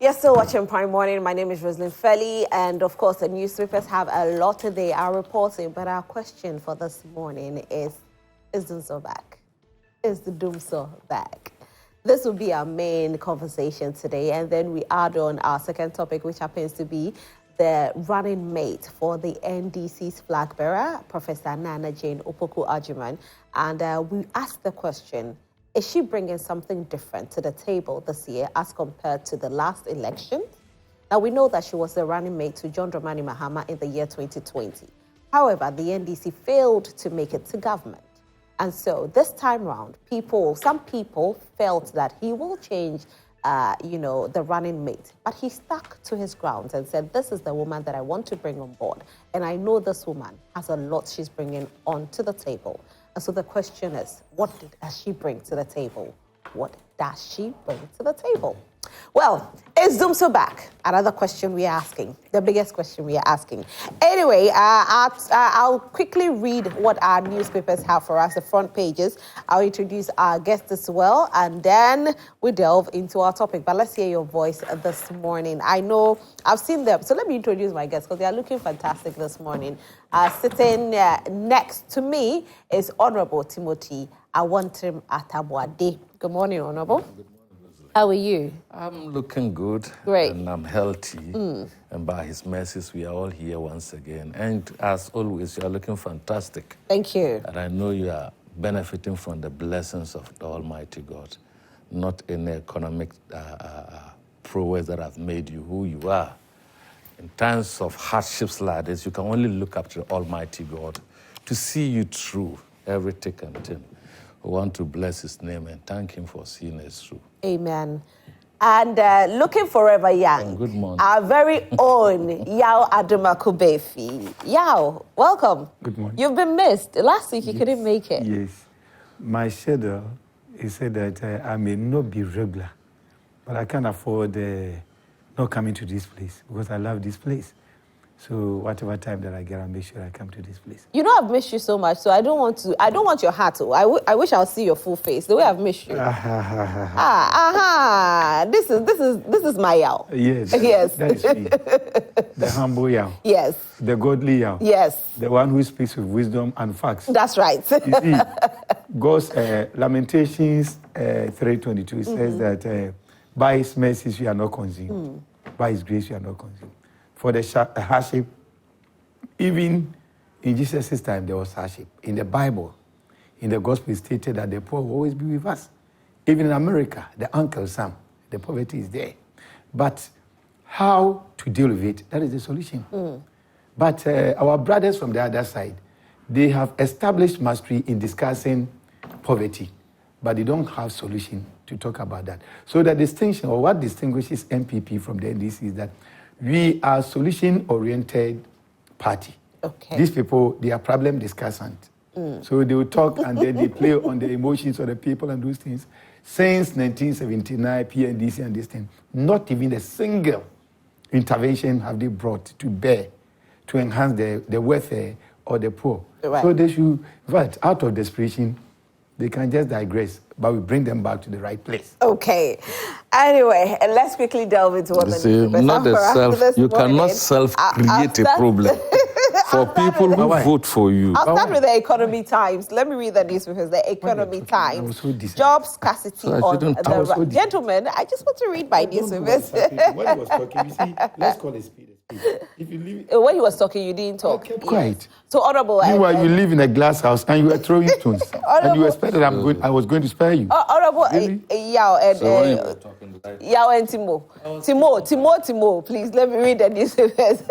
You're still watching Prime Morning. My name is Roselyn Felly, and of course, the newspapers have a lot they are reporting. But our question for this morning is DUMSOR back? Is the DUMSOR back? This will be our main conversation today, and then we add on our second topic, which happens to be the running mate for the NDC's flag bearer, Professor Nana Jane Opoku Agyeman, and we ask the question: is she bringing something different to the table this year as compared to the last election? Now, we know that she was the running mate to John Dramani Mahama in the year 2020. However, the NDC failed to make it to government. And so this time round, some people felt that he will change, the running mate. But he stuck to his grounds and said, this is the woman that I want to bring on board. And I know this woman has a lot she's bringing onto the table. And so the question is, what does she bring to the table? What does she bring to the table? Well, is DUMSOR back? Another question we are asking, the biggest question we are asking. Anyway, I'll quickly read what our newspapers have for us, the front pages. I'll introduce our guests as well, and then we delve into our topic. But let's hear your voice this morning. I know I've seen them, so let me introduce my guests because they are looking fantastic this morning. Sitting next to me is Honorable Timothy Awontirim Ataboadey. Good morning, Honorable. Good morning. How are you? I'm looking good. Great. And I'm healthy. And by His mercies, we are all here once again. And as always, you are looking fantastic. Thank you. And I know you are benefiting from the blessings of the Almighty God, not any economic prowess that have made you who you are. In times of hardships like this, you can only look up to the Almighty God to see you through every thick and thin. We want to bless His name and thank Him for seeing us through. Amen. And looking forever young. Good morning. Our very own Yaw Adomako Baafi. Yaw, welcome. Good morning. You've been missed. Last week you couldn't make it. Yes. My schedule, he said that I may not be regular, but I can't afford not coming to this place because I love this place. So whatever time that I get, I'll make sure I come to this place. You know I've missed you so much, so I don't want your hat. I wish I'll see your full face. The way I've missed you. This is my Yaw. Yes. Yes. That is me. The humble Yaw. Yes. The godly Yaw. Yes. The one who speaks with wisdom and facts. That's right. You see, God's Lamentations 3:22 says that by His mercies we are not consumed. By His grace we are not consumed. For the hardship, even in Jesus' time, there was hardship. In the Bible, in the gospel, it stated that the poor will always be with us. Even in America, the Uncle Sam, the poverty is there. But how to deal with it, that is the solution. But our brothers from the other side, they have established mastery in discussing poverty, but they don't have solution to talk about that. So the distinction, or what distinguishes MPP from the NDC is that we are a solution-oriented party. Okay. These people, they are problem discussant. So they will talk and then they play on the emotions of the people and those things. Since 1979, PNDC and this thing, not even a single intervention have they brought to bear to enhance the welfare of the poor. Right. So they should, but out of desperation, they can just digress, but we bring them back to the right place. Okay. Anyway, and let's quickly delve into what You cannot self-create a problem for people who vote for you. I'll start with the Economy Times. Let me read the newspapers. The Economy Times. Job scarcity on the gentlemen. I just want to read my newspapers. When he was talking, you see, let's call it speed. If you leave, when he was talking, you didn't talk. kept quiet. So honorable. Meanwhile, you live in a glass house and you were throwing stones, and you expected I was going to spare you. Honorable Really? Yaw and Timo, please let me read the newspapers.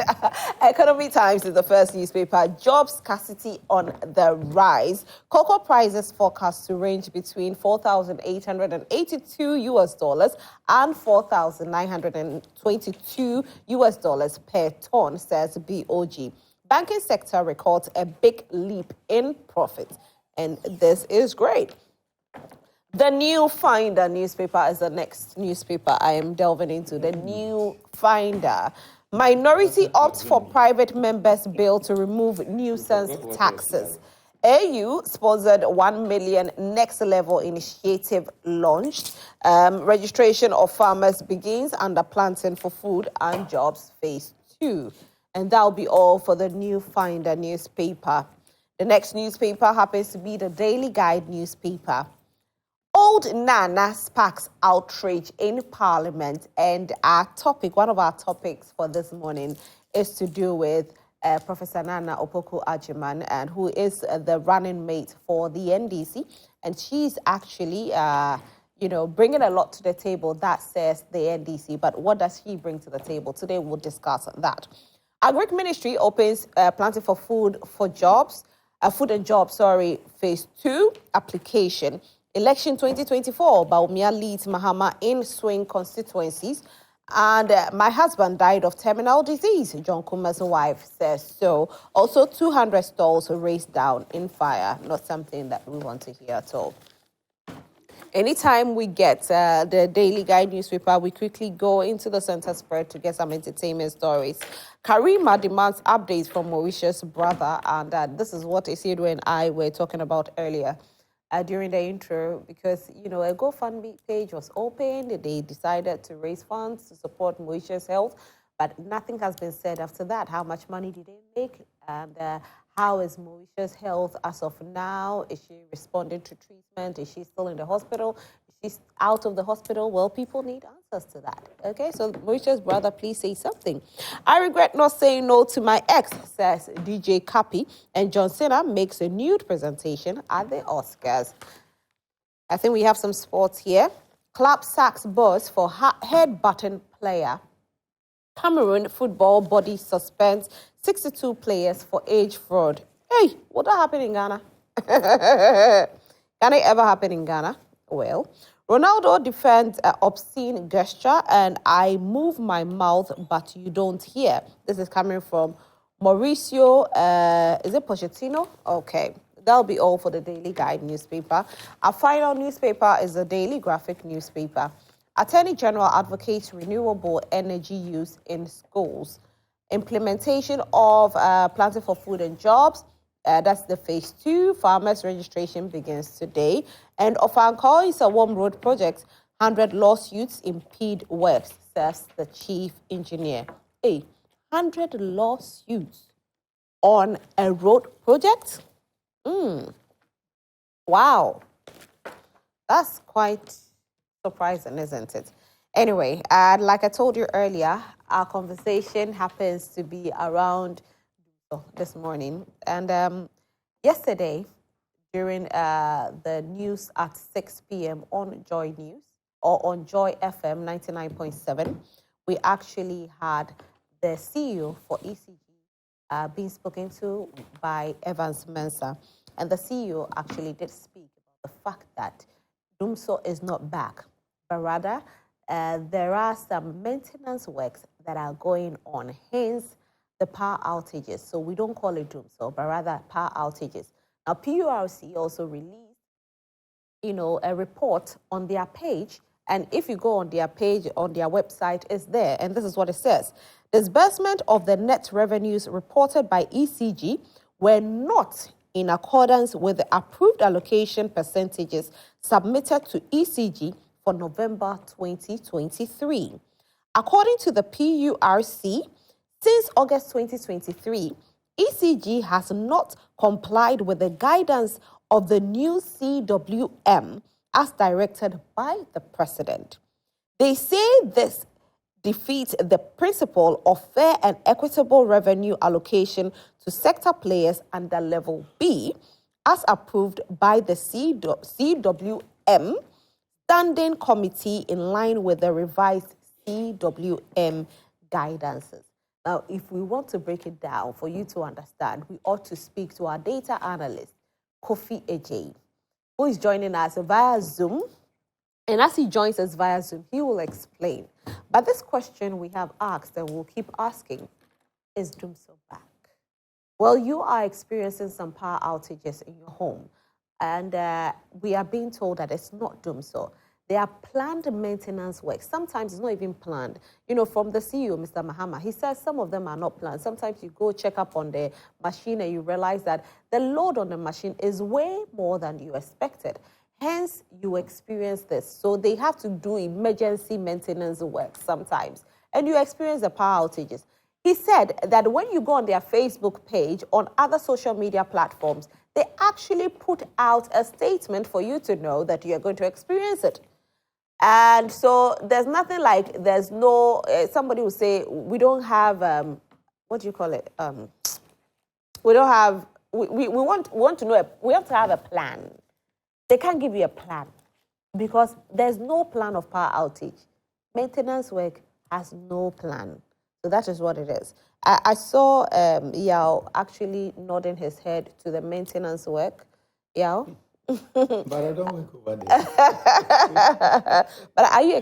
Economy Times is the first newspaper. Job scarcity on the rise. Cocoa prices forecast to range between $4,882 and $4,922 per ton, says BOG. Banking sector records a big leap in profit, and this is great. The New Finder newspaper is the next newspaper I am delving into. The New Finder. Minority opts for private members' bill to remove nuisance taxes. AU sponsored 1 million next level initiative launched. Registration of farmers begins under planting for food and jobs phase 2. And that'll be all for the New Finder newspaper. The next newspaper happens to be the Daily Guide newspaper. Old Nana sparks outrage in Parliament, and our topic, one of our topics for this morning, is to do with Professor Nana Opoku Agyeman, and who is the running mate for the NDC, and she's actually, bringing a lot to the table. That says the NDC, but what does she bring to the table? Today we'll discuss that. Agric Ministry opens planting for food and jobs, phase 2 application. Election 2024, Baumia leads Mahama in swing constituencies. And my husband died of terminal disease, John Kuma's wife says so. Also, 200 stalls raised down in fire. Not something that we want to hear at all. Anytime we get the Daily Guide newspaper, we quickly go into the center spread to get some entertainment stories. Karima demands updates from Mauritius' brother, and this is what Isidro and I were talking about earlier during the intro, because, a GoFundMe page was opened. They decided to raise funds to support Mauritius' health, but nothing has been said after that. How much money did they make? And how is Mauritius' health as of now? Is she responding to treatment? Is she still in the hospital? Is she out of the hospital? Well, people need answers to that. Okay, so Mauritius' brother, please say something. I regret not saying no to my ex, says DJ Kapi. And John Cena makes a nude presentation at the Oscars. I think we have some sports here. Club sacks boss for head-button player. Cameroon football body suspends 62 players for age fraud. Hey, what happened in Ghana? Can it ever happen in Ghana? Well, Ronaldo defends an obscene gesture, and I move my mouth, but you don't hear. This is coming from Mauricio, is it Pochettino? Okay, that'll be all for the Daily Guide newspaper. Our final newspaper is the Daily Graphic newspaper. Attorney General advocates renewable energy use in schools. Implementation of planting for food and jobs. That's the phase 2. Farmers registration begins today. And Ofanko is a warm road project. 100 lawsuits impede works, says the chief engineer. 100 lawsuits on a road project? Wow. That's quite surprising, isn't it? Anyway, like I told you earlier, our conversation happens to be around this morning. And yesterday, during the news at 6 p.m. on Joynews, or on Joy FM 99.7, we actually had the CEO for ECG being spoken to by Evans Mensah. And the CEO actually did speak about the fact that DUMSOR is not back, but rather there are some maintenance works that are going on, hence the power outages. So we don't call it DUMSOR, but rather power outages. Now, PURC also released, a report on their page, and if you go on their page, on their website, it's there, and this is what it says. Disbursement of the net revenues reported by ECG were not in accordance with the approved allocation percentages submitted to ECG for November 2023. According to the PURC, since August 2023, ECG has not complied with the guidance of the new CWM as directed by the President. They say this defeats the principle of fair and equitable revenue allocation to sector players under Level B, as approved by the CWM Standing Committee in line with the revised CWM guidances. Now, if we want to break it down for you to understand, we ought to speak to our data analyst, Kofi Agyei, who is joining us via Zoom. And as he joins us via Zoom, he will explain. But this question we have asked and we'll keep asking, is DUMSOR back? Well, you are experiencing some power outages in your home, and we are being told that it's not DUMSOR. They are planned maintenance work. Sometimes it's not even planned. You know, from the CEO, Mr. Mahama, he says some of them are not planned. Sometimes you go check up on the machine and you realize that the load on the machine is way more than you expected. Hence, you experience this. So they have to do emergency maintenance work sometimes. And you experience the power outages. He said that when you go on their Facebook page, on other social media platforms, they actually put out a statement for you to know that you are going to experience it. And so there's nothing like, there's no, somebody will say, we don't have, what do you call it? We don't have, we want to know, we have to have a plan. They can't give you a plan because there's no plan of power outage. Maintenance work has no plan. So that is what it is. I saw Yaw actually nodding his head to the maintenance work. Yaw? But I don't work over there. But are you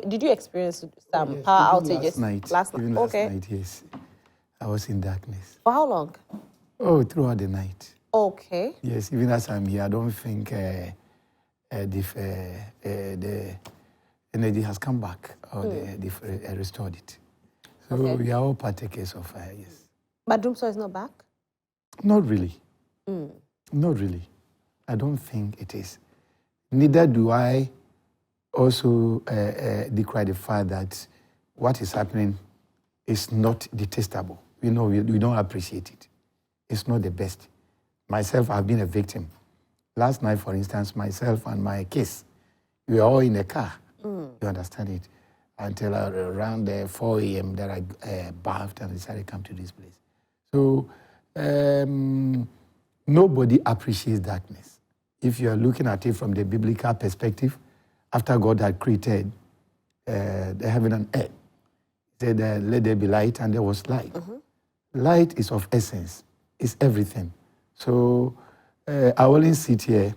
did you experience some power outages? Last night, yes. I was in darkness. For how long? Oh, throughout the night. Okay. Yes, even as I'm here, I don't think the energy has come back or they've restored it. So we are all partakers of fire, yes. But DUMSOR is not back? Not really. Not really. I don't think it is. Neither do I also decry the fact that what is happening is not detestable. You know, we don't appreciate it. It's not the best. Myself, I've been a victim. Last night, for instance, myself and my kids, we were all in a car. You understand it? Until around 4 a.m. that I bathed and decided to come to this place. So nobody appreciates darkness. If you are looking at it from the biblical perspective, after God had created the heaven and earth, he said, let there be light, and there was light. Light is of essence. It's everything. So I wouldn't sit here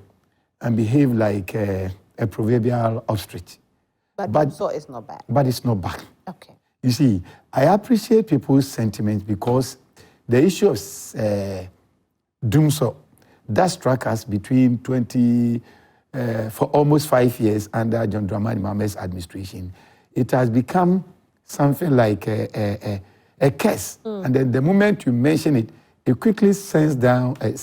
and behave like a proverbial ostrich. But DUMSOR is not bad. But it's not bad. Okay. You see, I appreciate people's sentiments because the issue of DUMSOR, that struck us between for almost 5 years under John Dramani Mohammed's administration. It has become something like a curse. And then the moment you mention it, it quickly shivers down the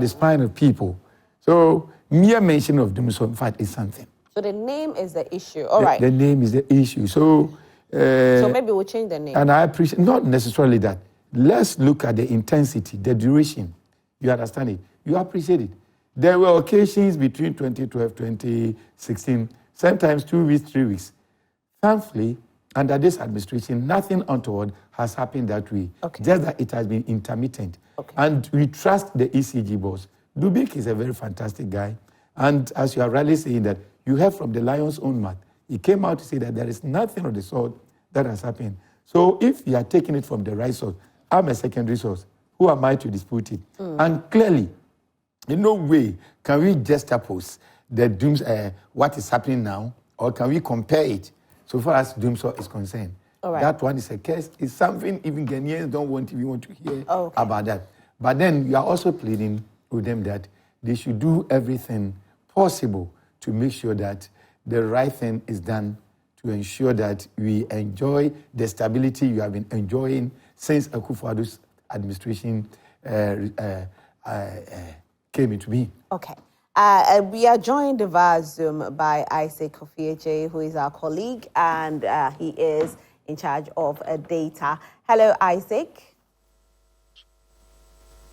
spine of people. So mere mention of DUMSOR, in fact, is something. So the name is the issue. All right. The name is the issue. So maybe we'll change the name. And I appreciate, not necessarily that. Let's look at the intensity, the duration. You understand it? You appreciate it. There were occasions between 2012, 2016, sometimes 2 weeks, 3 weeks. Thankfully, under this administration, nothing untoward has happened that way. Okay. Just that it has been intermittent. Okay. And we trust the ECG boss. Dubik is a very fantastic guy. And as you are rightly saying that, you heard from the lion's own mouth. He came out to say that there is nothing of the sort that has happened. So if you are taking it from the right source, I'm a secondary source. Who am I to dispute it? And clearly, in no way can we juxtapose the what is happening now, or can we compare it so far as DUMSOR is concerned. Right. That one is a case. It's something even Ghanaians don't want to hear about that. But then you are also pleading with them that they should do everything possible to make sure that the right thing is done to ensure that we enjoy the stability you have been enjoying since Akufo-Addo's administration came into being. Okay. We are joined via Zoom by Issac Kofi Agyei, who is our colleague, and he is in charge of data. Hello, Issac.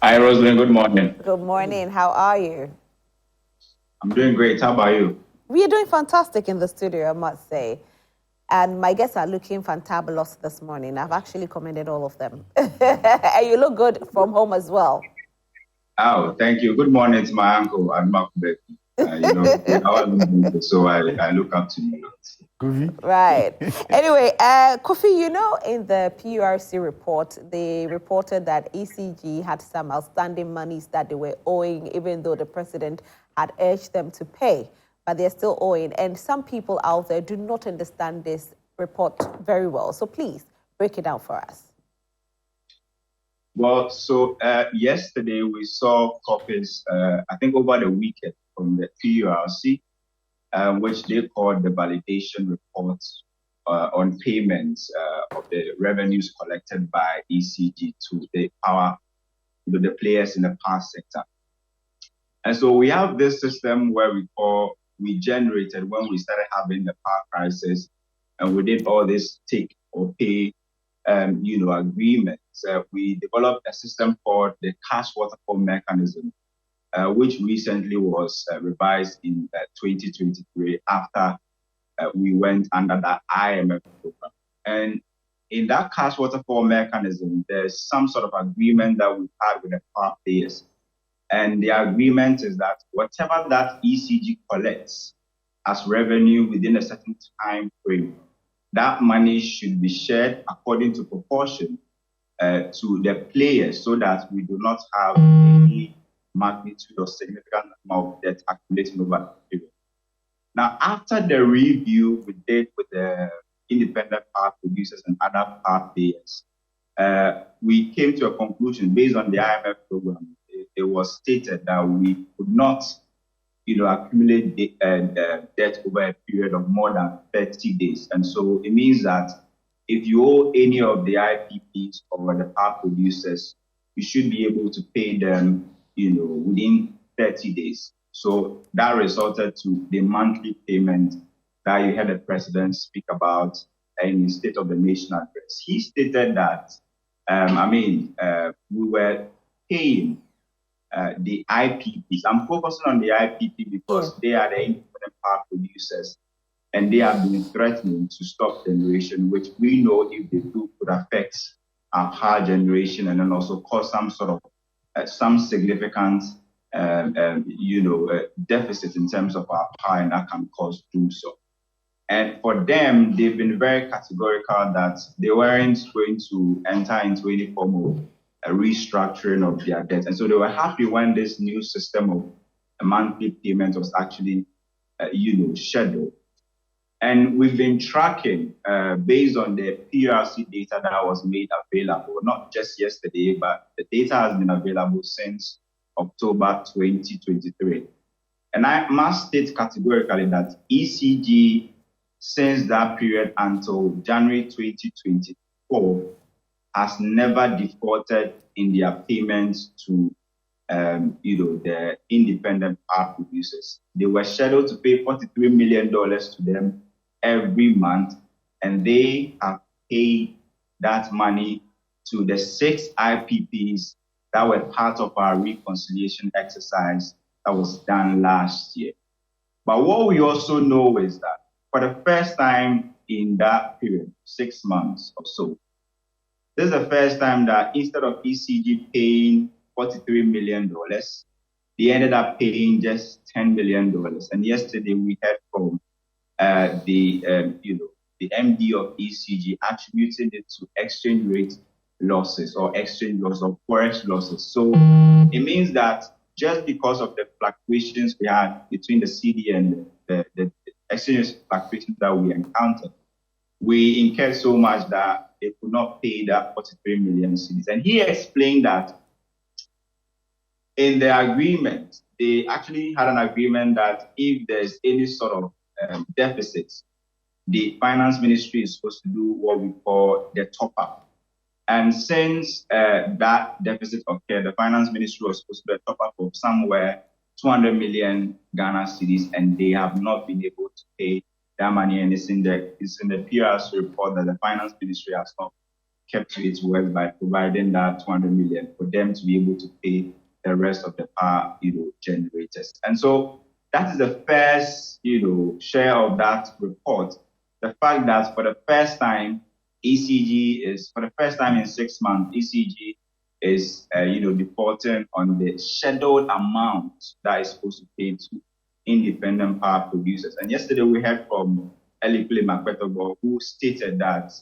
Hi, Roselyn. Good morning. Good morning. How are you? I'm doing great. How about you? We are doing fantastic in the studio, I must say. And my guests are looking fantabulous this morning. I've actually commended all of them. And you look good from home as well. Oh, thank you. Good morning to my uncle, Adomako Baafi. So I look up to you. Right. Anyway, Kofi, in the PURC report, they reported that ECG had some outstanding monies that they were owing, even though the president had urged them to pay, but they're still owing. And some people out there do not understand this report very well. So please break it down for us. Well, so yesterday we saw copies, I think over the weekend, from the PURC, which they called the validation report on payments of the revenues collected by ECG to the power, the players in the power sector. And so we have this system where we generated when we started having the power crisis, and we did all this take or pay, agreements. We developed a system called the cash waterfall mechanism, which recently was revised in 2023 after we went under that IMF program. And in that cash waterfall mechanism, there's some sort of agreement that we've had with the power players. And the agreement is that whatever that ECG collects as revenue within a certain time frame, that money should be shared according to proportion to the players, so that we do not have any magnitude or significant amount of debt accumulating over the period. Now, after the review we did with the independent power producers and other power players, we came to a conclusion based on the IMF program. It was stated that we could not, accumulate debt over a period of more than 30 days. And so it means that if you owe any of the IPPs or the power producers, you should be able to pay them, within 30 days. So that resulted to the monthly payment that you heard the president speak about in his State of the Nation address. He stated that, we were paying the IPPs. I'm focusing on the IPP because they are the independent power producers, and they have been threatening to stop generation, which we know if they do could affect our power generation and then also cause some sort of some significant deficit in terms of our power, and that can cause DUMSOR. And for them, they've been very categorical that they weren't going to enter into any form of a restructuring of their debt. And so they were happy when this new system of a monthly payment was actually, scheduled. And we've been tracking based on the PRC data that was made available, not just yesterday, but the data has been available since October 2023. And I must state categorically that ECG, since that period until January 2024, has never defaulted in their payments to, the independent power producers. They were scheduled to pay $43 million to them every month, and they have paid that money to the 6 IPPs that were part of our reconciliation exercise that was done last year. But what we also know is that for the first time in that period, 6 months or so, this is the first time that instead of ECG paying $43 million, they ended up paying just $10 million. And yesterday we heard from the MD of ECG attributing it to exchange rate losses or exchange loss or forex losses. So it means that just because of the fluctuations we had between the CD and the exchange fluctuations that we encountered, we incurred so much that they could not pay that 43 million cedis. And he explained that in the agreement, they actually had an agreement that if there's any sort of deficits, the finance ministry is supposed to do what we call the top-up. And since that deficit occurred, the finance ministry was supposed to do a top-up of somewhere 200 million Ghana cedis, and they have not been able to pay that money. And it's in the PRS report that the finance ministry has not kept to its word by providing that 200 million for them to be able to pay the rest of the power, generators. And so that is the first, share of that report. The fact that for the first time, for the first time in 6 months, ECG is, defaulting on the scheduled amount that is supposed to pay to independent power producers. And yesterday we heard from Elikule Makwetogo, who stated that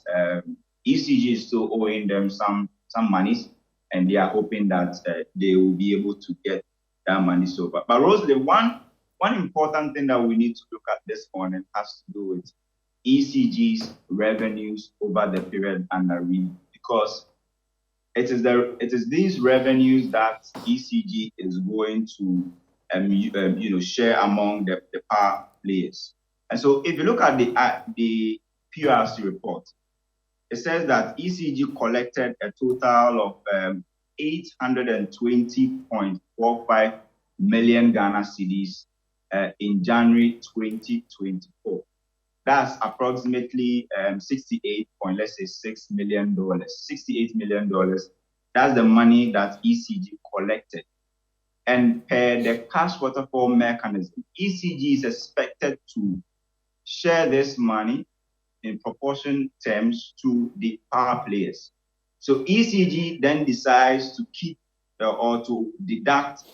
ECG is still owing them some monies, and they are hoping that they will be able to get that money so far. But Roselyn, one important thing that we need to look at this morning has to do with ECG's revenues over the period under review, because it is these revenues that ECG is going to share among the power players. And so if you look at the PRC report, it says that ECG collected a total of 820.45 million Ghana cedis in January 2024. That's approximately $68 million. $68 million. That's the money that ECG collected. And per the cash waterfall mechanism, ECG is expected to share this money in proportion terms to the power players. So ECG then decides to keep or to deduct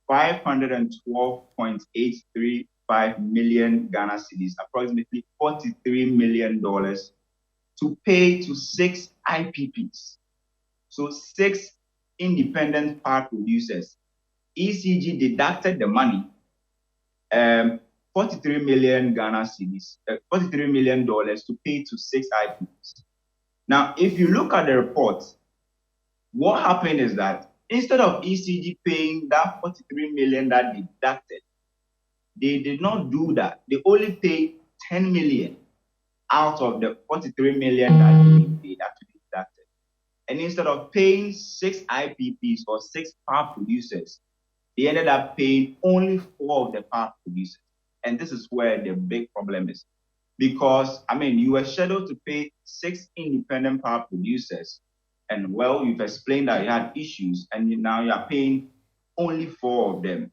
512.835 million Ghana cedis, approximately $43 million, to pay to 6 IPPs. So 6 independent power producers. ECG deducted the money, 43 million Ghana cedis, $43 million to pay to 6 IPPs. Now, if you look at the report, what happened is that instead of ECG paying that 43 million that they deducted, they did not do that. They only paid 10 million out of the 43 million that they actually deducted. And instead of paying 6 IPPs or 6 power producers, they ended up paying only 4 of the power producers. And this is where the big problem is. Because, you were scheduled to pay 6 independent power producers. And, well, you've explained that you had issues, and now you are paying only 4 of them.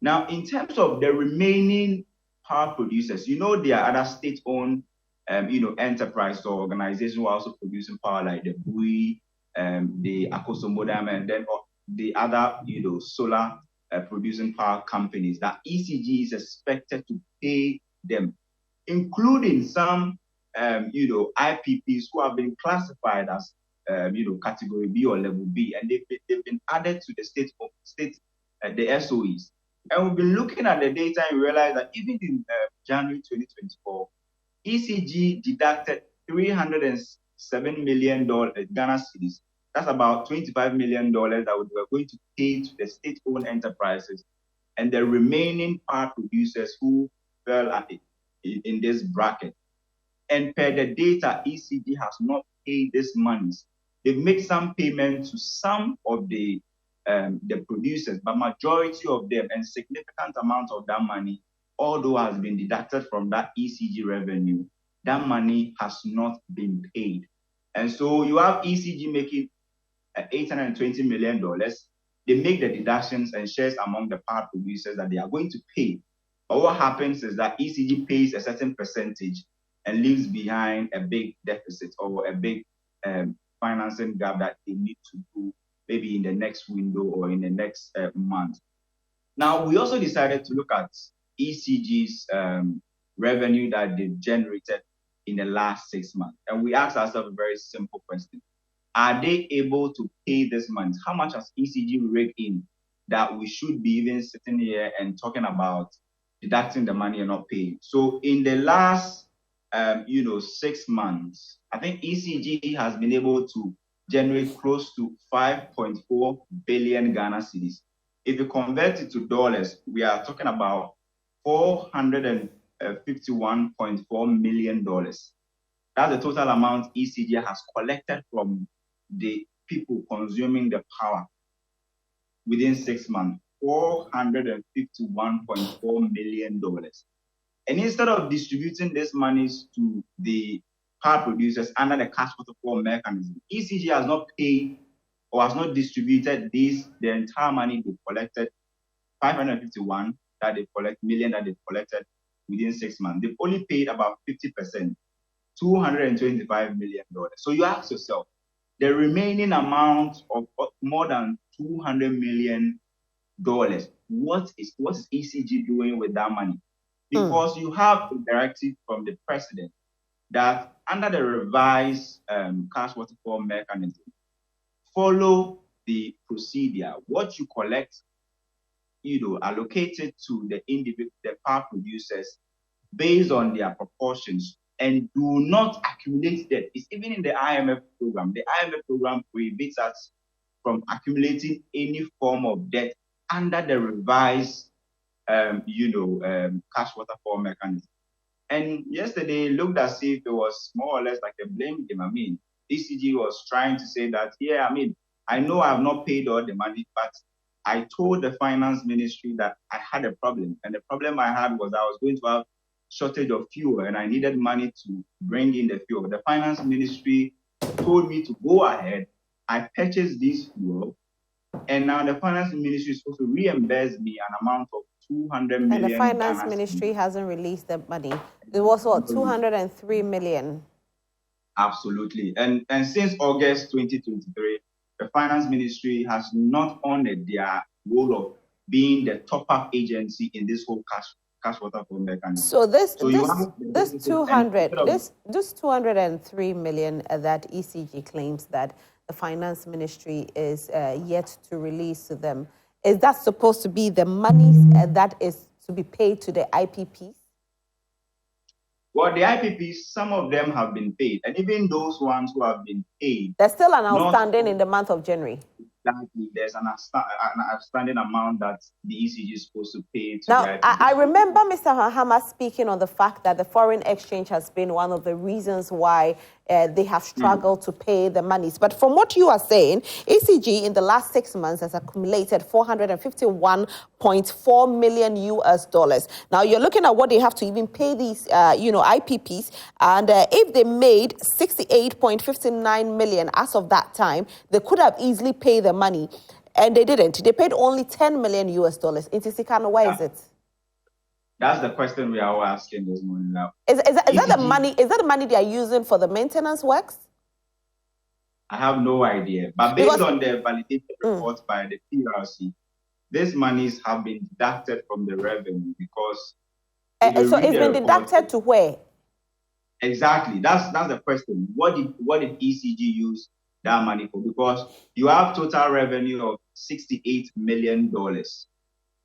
Now, in terms of the remaining power producers, there are other state-owned, enterprise or organizations who are also producing power, like the BUI, the Akosomodam, and then the other, solar producing power companies that ECG is expected to pay them, including some, IPPs who have been classified as, category B or level B, and they've been added to the the SOEs. And we've been looking at the data and realize that even in January 2024, ECG deducted $307 million Ghana cedis. That's about $25 million that we were going to pay to the state-owned enterprises and the remaining power producers who fell in this bracket. And per the data, ECG has not paid these monies. They've made some payment to some of the producers, but majority of them and significant amount of that money, although has been deducted from that ECG revenue, that money has not been paid. And so you have ECG making $820 million. They make the deductions and shares among the power producers that they are going to pay. But what happens is that ECG pays a certain percentage and leaves behind a big deficit or a big financing gap that they need to do maybe in the next window or in the next month. Now, we also decided to look at ECG's revenue that they've generated in the last 6 months. And we asked ourselves a very simple question. Are they able to pay this month? How much has ECG raked in that we should be even sitting here and talking about deducting the money and not paying? So in the last 6 months, I think ECG has been able to generate close to 5.4 billion Ghana cedis. If you convert it to dollars, we are talking about $451.4 million. That's the total amount ECG has collected from the people consuming the power within 6 months, $451.4 million. And instead of distributing these monies to the power producers under the cash waterfall mechanism, ECG has not paid or has not distributed the entire money they collected, 551 million that they collected within 6 months. They've only paid about 50%, $225 million. So you ask yourself, the remaining amount of more than $200 million, what is ECG doing with that money? Because you have a directive from the president that under the revised cash waterfall mechanism, follow the procedure. What you collect, allocated to the power producers based on their proportions, and do not accumulate debt. It's even in the IMF program. The IMF program prohibits us from accumulating any form of debt under the revised cash waterfall mechanism. And yesterday it looked as if it was more or less like a blame game. I mean, ECG was trying to say that, I know I have not paid all the money, but I told the finance ministry that I had a problem. And the problem I had was I was going to have shortage of fuel and I needed money to bring in the fuel. The finance ministry told me to go ahead. I purchased this fuel. And now the finance ministry is supposed to reimburse me an amount of 200 million. And the finance ministry hasn't released the money. It was what, 203 million? Absolutely. And since August 2023, the finance ministry has not honored their role of being the top-up agency in this whole cash waterfall mechanism. So this 203 million that ECG claims that the finance ministry is yet to release to them, is that supposed to be the money that is to be paid to the IPPs? Well, the IPPs, some of them have been paid, and even those ones who have been paid, there's still an outstanding in the month of January. Exactly, there's an outstanding amount that the ECG is supposed to pay to now, the IPPs. I remember Mr. Mahama speaking on the fact that the foreign exchange has been one of the reasons why they have struggled to pay the monies. But from what you are saying, ECG in the last 6 months has accumulated $451.4 million US. Now you're looking at what they have to even pay these, IPPs, and if they made 68.59 million as of that time, they could have easily paid the money, and they didn't. They paid only $10 million US. In Tisikano, why is it? That's the question we are all asking this morning now. Is that the money? Is that the money they are using for the maintenance works? I have no idea. But based on the validated reports by the PRC, these monies have been deducted from the revenue because. So it's been deducted to where? Exactly. That's the question. What did ECG use that money for? Because you have total revenue of $68 million.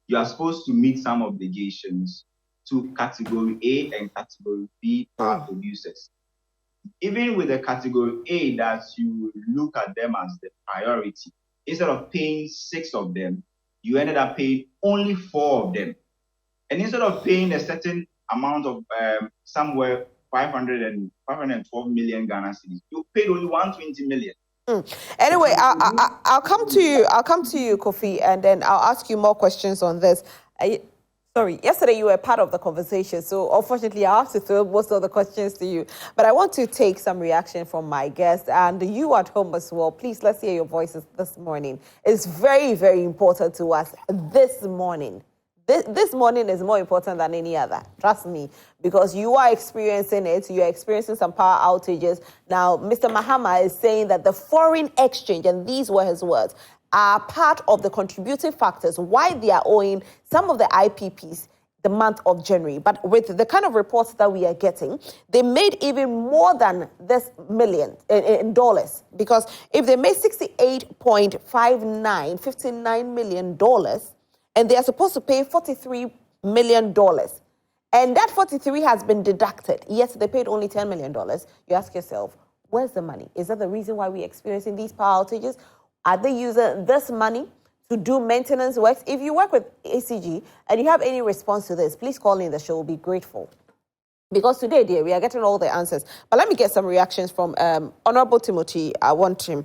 You are supposed to meet some obligations to Category A and Category B power producers. Even with the Category A, that you look at them as the priority, instead of paying 6 of them, you ended up paying only 4 of them. And instead of paying a certain amount of somewhere 512 million Ghana cedis, you paid only 120 million. Anyway, I'll come to you. I'll come to you, Kofi, and then I'll ask you more questions on this. Sorry, yesterday you were part of the conversation, so unfortunately I have to throw most of the questions to you. But I want to take some reaction from my guests and you at home as well. Please, let's hear your voices this morning. It's very, very important to us this morning. This morning is more important than any other, trust me, because you are experiencing it. You are experiencing some power outages. Now, Mr. Mahama is saying that the foreign exchange, and these were his words, are part of the contributing factors why they are owing some of the IPPs the month of January. But with the kind of reports that we are getting, they made even more than this million in dollars. Because if they made $59 million, and they are supposed to pay $43 million. And that 43 has been deducted. Yes, they paid only $10 million. You ask yourself, where's the money? Is that the reason why we're experiencing these power outages? Are they using this money to do maintenance works? If you work with ECG and you have any response to this, please call in the show. We'll be grateful. Because today, dear, we are getting all the answers. But let me get some reactions from Honorable Timothy Awantirim.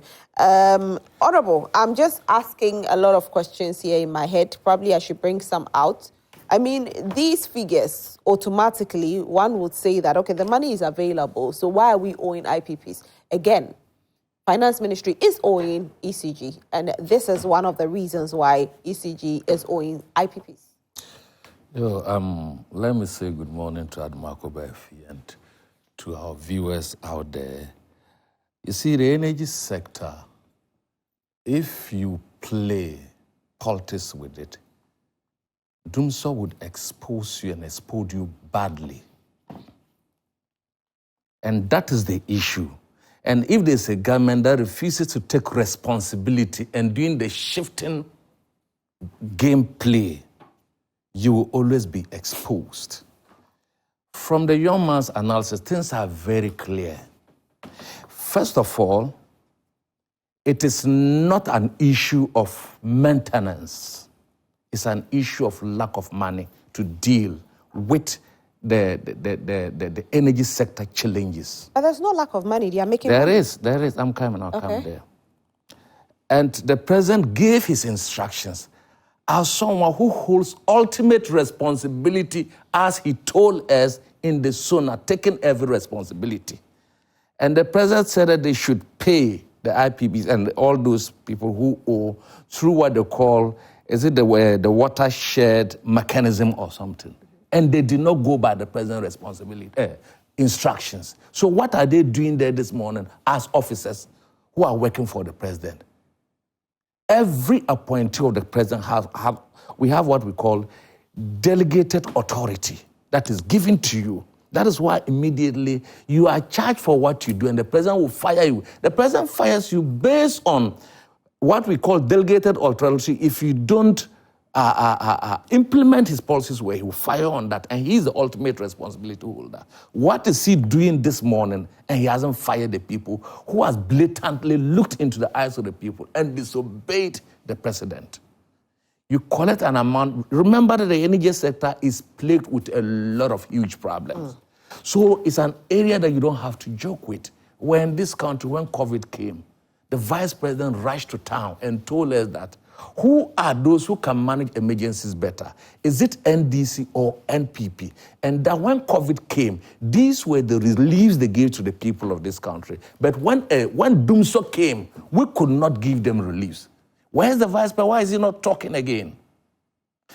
Honorable, I'm just asking a lot of questions here in my head. Probably I should bring some out. I mean, these figures, automatically, one would say that, okay, the money is available, so why are we owing IPPs? Again, Finance Ministry is owing ECG, and this is one of the reasons why ECG is owing IPPs. Let me say good morning to Adomako Baafi and to our viewers out there. You see, the energy sector, if you play politics with it, DUMSOR would expose you and expose you badly. And that is the issue. And if there's a government that refuses to take responsibility and doing the shifting gameplay, you will always be exposed. From the young man's analysis, things are very clear. First of all, it is not an issue of maintenance. It's an issue of lack of money to deal with the energy sector challenges. But there's no lack of money. They are making There money. is. I'm coming, I'll come there. And the president gave his instructions as someone who holds ultimate responsibility, as he told us in the SONA, taking every responsibility. And the president said that they should pay the IPBs and all those people who owe through what they call, is it the watershed mechanism or something? And they did not go by the president's responsibility, instructions. So what are they doing there this morning as officers who are working for the president? Every appointee of the president we have what we call delegated authority that is given to you. That is why immediately you are charged for what you do, and the president will fire you. The president fires you based on what we call delegated authority. If you don't implement his policies where he will fire on that, and he is the ultimate responsibility holder. What is he doing this morning? And he hasn't fired the people who has blatantly looked into the eyes of the people and disobeyed the president. You collect an amount. Remember that the energy sector is plagued with a lot of huge problems. So it's an area that you don't have to joke with. When this country, when COVID came, the vice president rushed to town and told us that who are those who can manage emergencies better? Is it NDC or NPP? And that when COVID came, these were the reliefs they gave to the people of this country. But when DUMSOR came, we could not give them reliefs. Where's the vice president? Why is he not talking again?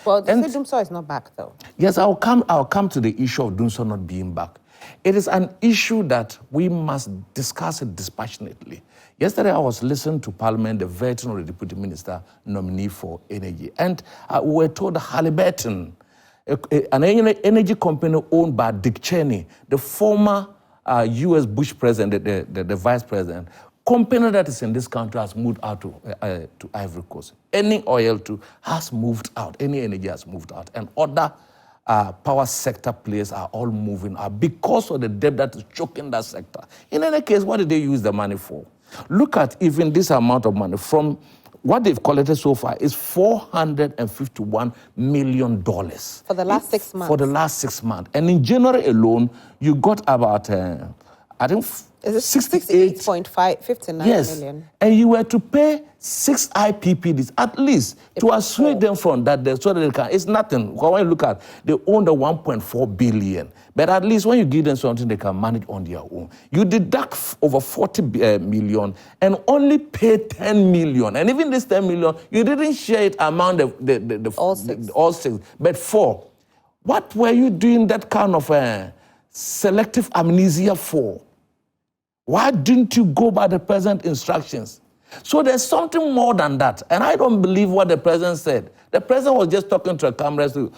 Well, the DUMSOR is not back, though. Yes, I'll come to the issue of DUMSOR not being back. It is an issue that we must discuss it dispassionately. Yesterday, I was listening to Parliament, the veterinary deputy minister nominee for energy, and we were told Halliburton, an energy company owned by Dick Cheney, the former U.S. Bush president, the vice president, company that is in this country has moved out to Ivory Coast. Any oil too has moved out. Any energy has moved out, and other power sector players are all moving out because of the debt that is choking that sector. In any case, what did they use the money for? Look at even this amount of money. From what they've collected so far is $451 million. For the last 6 months. For the last 6 months. And in January alone, you got about, I think, is it 68.59 million? And you were to pay 6 IPPDs at least to assuage them from that, so that they can. It's nothing. When you look at, they own the 1.4 billion. But at least when you give them something, they can manage on their own. You deduct over 40 million and only pay 10 million. And even this 10 million, you didn't share it among the all six, but 4. What were you doing that kind of selective amnesia for? Why didn't you go by the president's instructions? So there's something more than that. And I don't believe what the president said. The president was just talking to the cameras to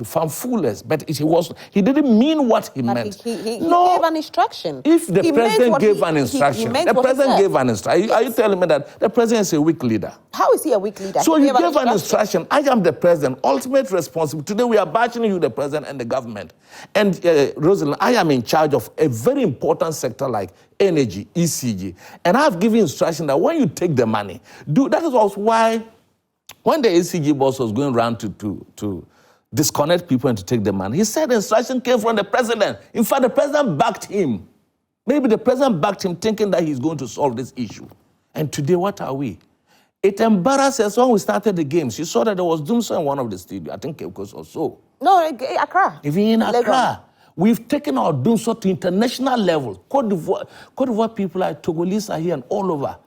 fanfoolers, but he didn't mean what he meant. He gave an instruction. If the president gave an instruction, the president gave an instruction. Are you telling me that the president is a weak leader? How is he a weak leader? So you gave an instruction. I am the president, ultimate responsibility. Today we are bashing you, the president and the government. And Roselyn, I am in charge of a very important sector like energy, ECG. And I've given instruction that when you take the money, that is also why when the ECG boss was going around to disconnect people and to take the money, he said the instruction came from the president. In fact, the president backed him. Maybe the president backed him thinking that he's going to solve this issue. And today, what are we? It embarrassed us when we started the games. You saw that there was DUMSOR in one of the studios, I think Cape Coast or so. No, Accra. Even in Accra. We've taken our DUMSOR to international levels. Cote d'Ivoire people like Togolese are here and all over.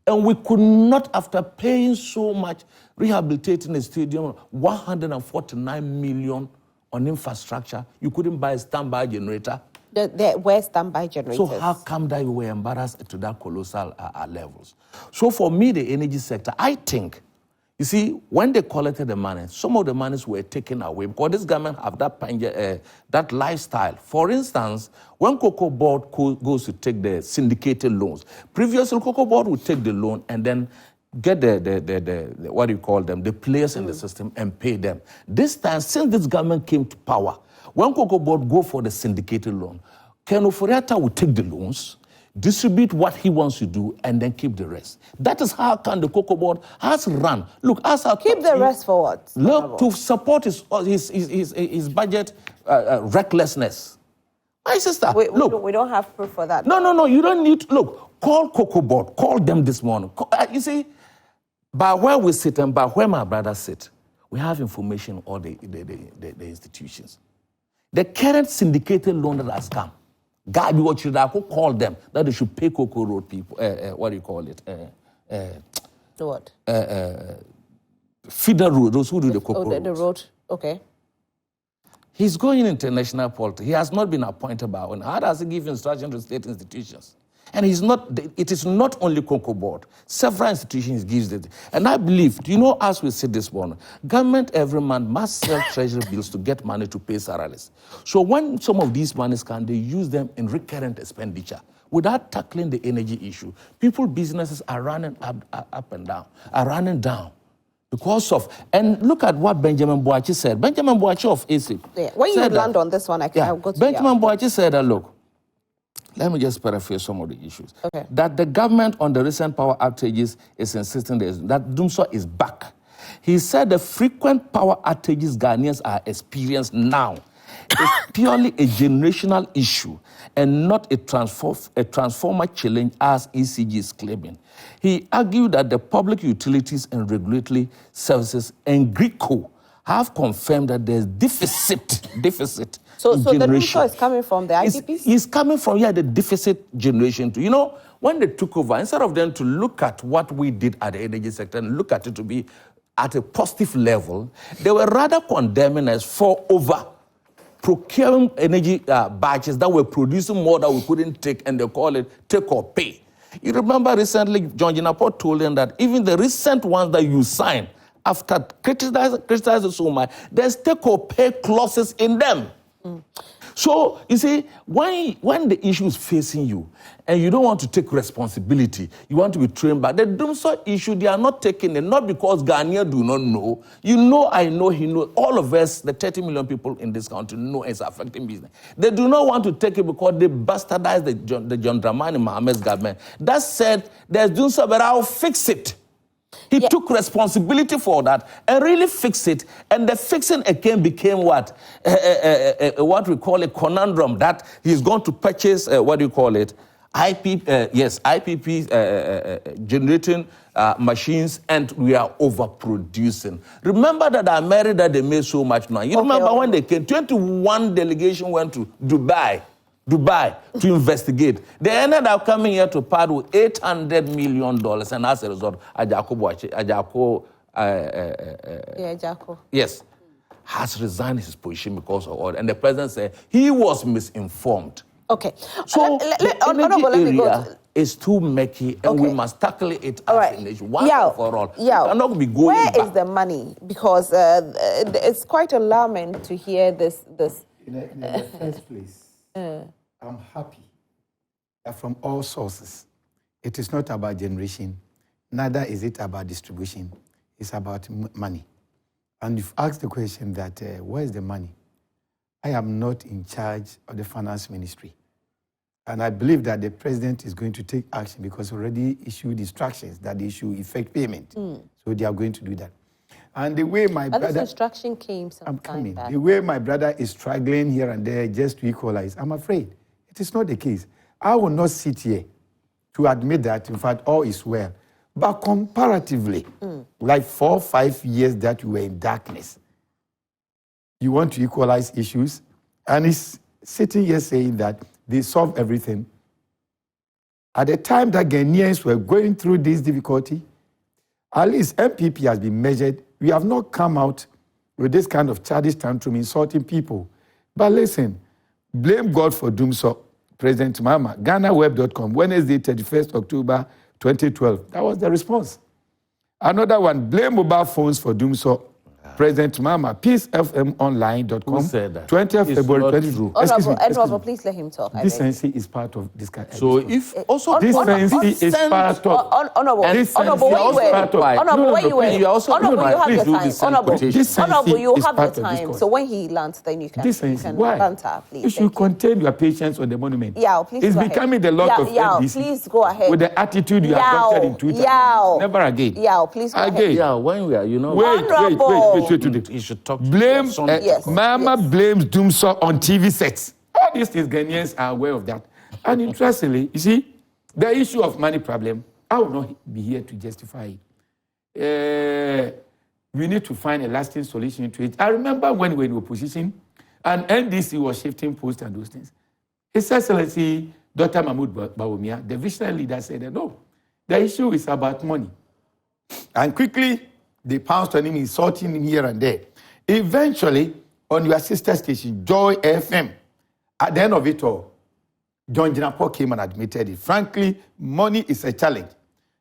And we could not, after paying so much, rehabilitating the stadium, 149 million on infrastructure. You couldn't buy a standby generator. There were standby generators. So how come that you were embarrassed to that colossal levels? So for me, the energy sector, I think, you see, when they collected the money, some of the monies were taken away because this government have that lifestyle. For instance, when Cocoa Board goes to take the syndicated loans, previously Cocoa Board would take the loan and then get the what do you call them, the players in the system and pay them. This time, since this government came to power, when Cocoa Board go for the syndicated loan, Ken Oforiatta would take the loans, distribute what he wants to do, and then keep the rest. That is how can the cocoa board has run. Look, as our keep the rest for what? Look, to support his budget recklessness. My sister, look. We don't have proof for that. No, you don't need to. Look, call cocoa board. Call them this morning. You see, by where we sit and by where my brothers sit, we have information on all the institutions. The current syndicated loan that has come, Gabi Ochidako called them that they should pay Cocoa Road people. What do you call it? What? Feeder road, those who do the Cocoa the road, okay. He's going into national politics. He has not been appointed by one. How does he give instruction to state institutions? And it is not only Cocoa Board. Several institutions gives it. And I believe, as we said this morning, government every month must sell treasury bills to get money to pay salaries. So when some of these monies come, they use them in recurrent expenditure without tackling the energy issue. Businesses are running up and down, are running down. Because of, and look at what Benjamin Boachi said. Benjamin Boachi of Issac. Yeah. When you land on this one, I'll go to Benjamin Boachi said that, look, let me just paraphrase some of the issues. Okay. That the government on the recent power outages is insisting that DUMSOR is back. He said the frequent power outages Ghanaians are experiencing now is purely a generational issue and not a transformer challenge as ECG is claiming. He argued that the public utilities and regulatory services and GRICO have confirmed that there's deficit. So the DUMSOR is coming from the IPPs? It's coming from, the deficit generation too. When they took over, instead of them to look at what we did at the energy sector and look at it to be at a positive level, they were rather condemning us for procuring energy batches that were producing more that we couldn't take, and they call it take or pay. You remember recently, John Jinaport told them that even the recent ones that you signed, after criticizing so much, there's take or pay clauses in them. So, you see, when the issue is facing you and you don't want to take responsibility, you want to be trained back. The DUMSOR issue, they are not taking it, not because Ghanaians do not know. I know, he knows. All of us, the 30 million people in this country, know it's affecting business. They do not want to take it because they bastardized the John Dramani Mohammed's government. That said, there's DUMSOR, but I'll fix it. He took responsibility for that and really fixed it. And the fixing again became what we call a conundrum, that he's going to purchase, IPP generating machines, and we are overproducing. Remember that America, they made so much money. You remember when they came, 21 delegation went to Dubai to investigate. They ended up coming here to part with $800 million, and as a result, Agyako, yes, has resigned his position because of all. And the president said he was misinformed. Okay. So the energy area is too murky, and we must tackle it as a nation, once and for all. Cannot be going Where back. is the money? Because it's quite alarming to hear this. In the first place, I'm happy that from all sources, it is not about generation, neither is it about distribution. It's about money. And you've asked the question that, where is the money? I am not in charge of the finance ministry. And I believe that the president is going to take action because already issued instructions that they should effect payment. So they are going to do that. And the way my brother... this instruction came some time back. The way my brother is struggling here and there just to equalize, I'm afraid it is not the case. I will not sit here to admit that, in fact, all is well. But comparatively, like 4 or 5 years that you were in darkness, you want to equalize issues, and he's sitting here saying that they solve everything. At the time that Ghanaians were going through this difficulty, at least MPP has been measured. We have not come out with this kind of childish tantrum insulting people. But listen, blame God for DUMSOR. President Mahama, GhanaWeb.com, Wednesday, 31st October 2012. That was the response. Another one, blame mobile phones for DUMSOR. President Mama, peacefmonline.com. Who said that? 20th It's February not 22. true. Honorable, please let him talk. Decency is part of this kind. So if also decency is part of. Honorable, where you were. You have your time. Honorable, you have your time. So when he lands, then you can banter, please. You should contain your patience on the monument. Yeah, please it's go ahead. becoming the lot of NDC. Please go ahead. With the attitude you have adopted in Twitter. Never again. Please go ahead. Yeah, when we are, Wait. You should talk. Blame, Mama blames DUMSOR on TV sets. All these things, Ghanaians are aware of that. And interestingly, you see, the issue of money problem, I will not be here to justify it. We need to find a lasting solution to it. I remember when we were in opposition and NDC was shifting posts and those things. His Excellency, Dr. Mahmoud Bawumia, the visionary leader, said that no, the issue is about money. And quickly, they pounced on him, insulting him here and there. Eventually, on your sister station, Joy FM, at the end of it all, John Jinapo came and admitted it. Frankly, money is a challenge.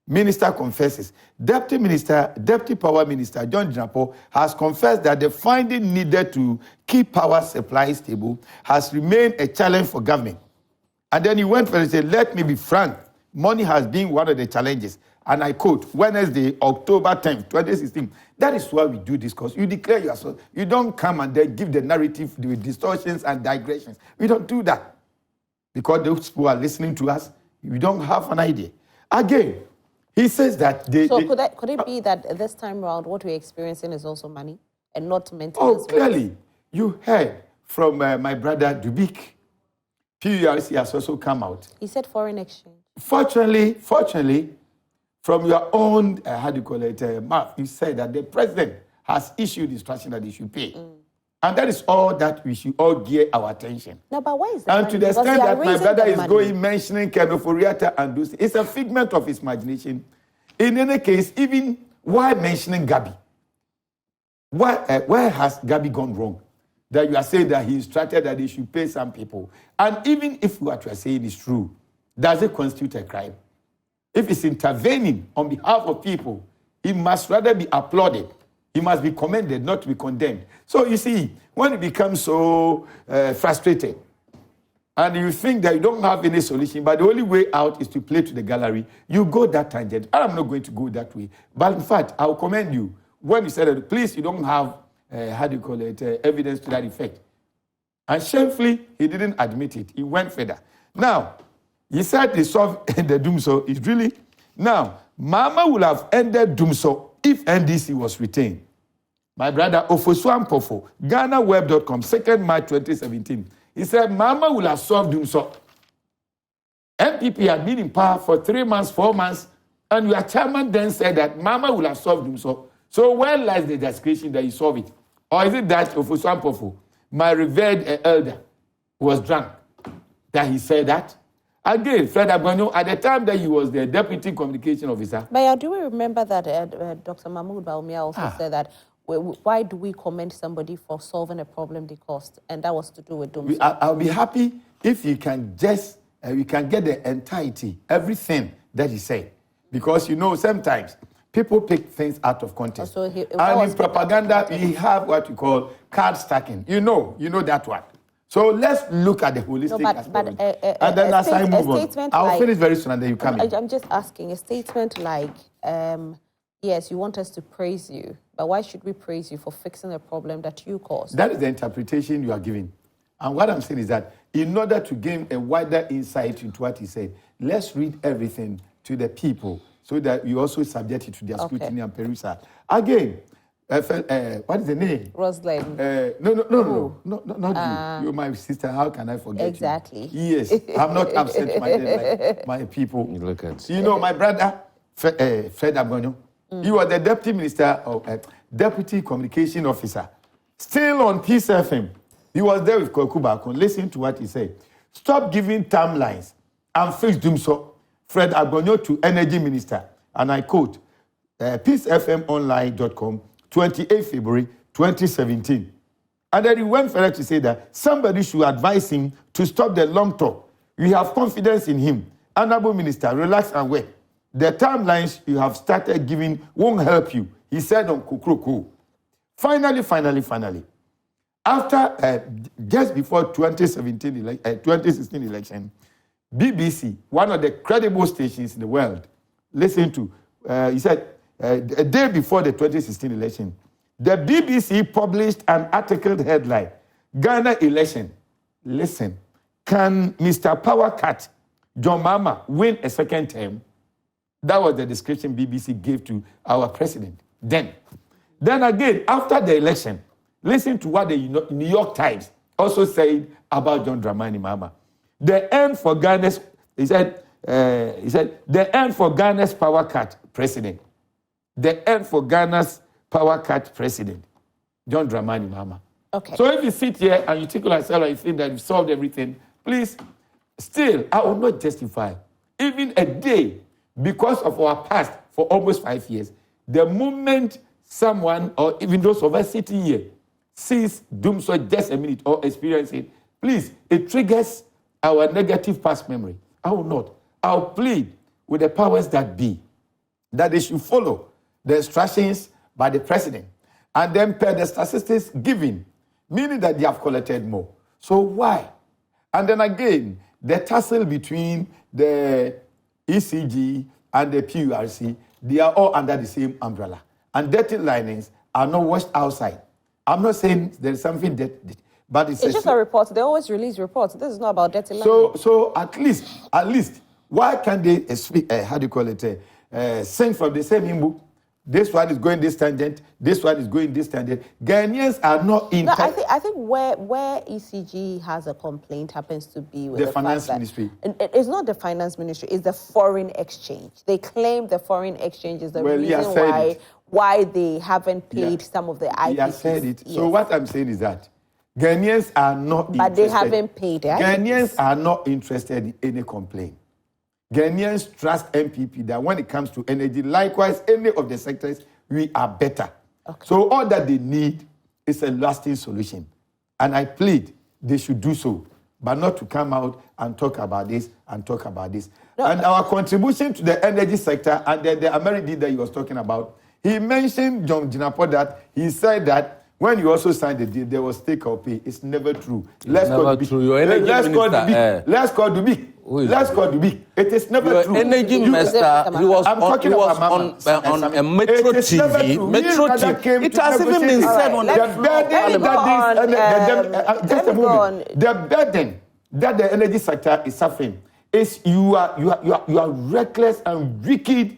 Minister confesses. Deputy Power Minister John Jinapo has confessed that the finding needed to keep power supply stable has remained a challenge for government. And then he went further and said, let me be frank, money has been one of the challenges. And I quote, Wednesday, October 10th, 2016. That is why we do this, because you declare yourself. You don't come and then give the narrative with distortions and digressions. We don't do that. Because those who are listening to us, we don't have an idea. Again, he says that could it be that this time around what we're experiencing is also money and not maintenance? Oh, clearly. You heard from my brother Dubik. PURC has also come out. He said foreign exchange. Fortunately, from your own, mouth, you said that the president has issued instruction that he should pay. And that is all that we should all gear our attention. No, but why is that? And to the extent that my brother is going mentioning Kenoforiata and those, it's a figment of his imagination. In any case, even why mentioning Gabi? Where has Gabi gone wrong? That you are saying that he instructed that they should pay some people. And even if what you are saying is true, does it constitute a crime? If it's intervening on behalf of people, it must rather be applauded. He must be commended, not to be condemned. So you see, when you become so frustrated, and you think that you don't have any solution, but the only way out is to play to the gallery, you go that tangent. I'm not going to go that way. But in fact, I'll commend you when you said that, please, you don't have, evidence to that effect. And shamefully, he didn't admit it. He went further. Now, he said they solved the DUMSOR. Is really. Now, Mama would have ended DUMSOR if NDC was retained. My brother Ofosuan Pofo, GhanaWeb.com, 2nd March 2017. He said Mama will have solved DUMSOR. NPP had been in power for 3 months, 4 months, and your chairman then said that Mama will have solved DUMSOR. So where lies the discretion that he solved it? Or is it that Ofosuan Pofo, my revered elder, was drunk, that he said that? Again, Fred Agyeman, at the time that he was the deputy communication officer. But do we remember that Dr. Mahmoud Bawumia also said that why do we commend somebody for solving a problem they caused? And that was to do with DUMSOR. I'll be happy if you can just, we can get the entirety, everything that he said. Because, sometimes people pick things out of context. So and in propaganda, we have what we call card stacking. You know that one. So let's look at the holistic aspect. And then as I move on, I'll finish very soon and then you come in. I'm just asking, a statement like, yes, you want us to praise you, but why should we praise you for fixing a problem that you caused? That is the interpretation you are giving. And what I'm saying is that in order to gain a wider insight into what he said, let's read everything to the people so that you also subject it to their scrutiny and perusal. Again, what is the name? Roselyn. No, not you. You're my sister. How can I forget exactly. you? Yes, I'm not absent-minded like my people. Look at my brother, Fred Agyeman, he was the deputy minister of deputy communication officer. Still on Peace FM. He was there with Kwaku Bakun. Listen to what he said. Stop giving timelines and fix DUMSOR. Fred Agyeman to energy minister. And I quote, peacefmonline.com, 28 February 2017. And then he went further to say that somebody should advise him to stop the long talk. We have confidence in him. Honorable Minister, relax and wait. The timelines you have started giving won't help you, he said on Kukroko. Finally, after just before 2016 election, BBC, one of the credible stations in the world, listen to, he said, a day before the 2016 election, the BBC published an article headline, Ghana election. Listen, can Mr. Power Cut John Mahama win a second term? That was the description BBC gave to our president then. Then again, after the election, listen to what the New York Times also said about John Dramani Mahama. The end for Ghana's, he said, the end for Ghana's power cut president. The end for Ghana's power cut president, John Dramani Mahama. Okay. So if you sit here and you tickle yourself and you think that you've solved everything, please, still, I will not justify even a day because of our past for almost 5 years. The moment someone, or even those of us sitting here, sees DUMSOR just a minute or experience it, please, it triggers our negative past memory. I will not. I'll plead with the powers that be that they should follow the instructions by the president and then per the statistics given, meaning that they have collected more. So why? And then again, the tussle between the ECG and the PURC, they are all under the same umbrella. And dirty linings are not washed outside. I'm not saying there's something that, but it's just a report. They always release reports. This is not about dirty linings. So at least, why can't they speak? Sing from the same hymn book? This one is going this tangent. This one is going this tangent. Ghanaians are not in. No, I think where ECG has a complaint happens to be with the finance ministry. It's not the finance ministry. It's the foreign exchange. They claim the foreign exchange is the reason why they haven't paid some of the IPs. He has said it. Yes. So what I'm saying is that Ghanaians are not interested. But they haven't paid it. Ghanaians are not interested in any complaint. Ghanaians trust MPP that when it comes to energy, likewise, any of the sectors, we are better. Okay. So all that they need is a lasting solution. And I plead they should do so, but not to come out and talk about this and talk about this. No. And our contribution to the energy sector and the American that he was talking about, he mentioned John Jinapo that he said that when you also signed the deal, there was take or pay. It's never true. Let's call Dubi. Let's call Dubi. It is never true. Energy minister, he was on a Metro TV. Metro TV. It has even been said on the burden that the energy sector is suffering is you are reckless and wicked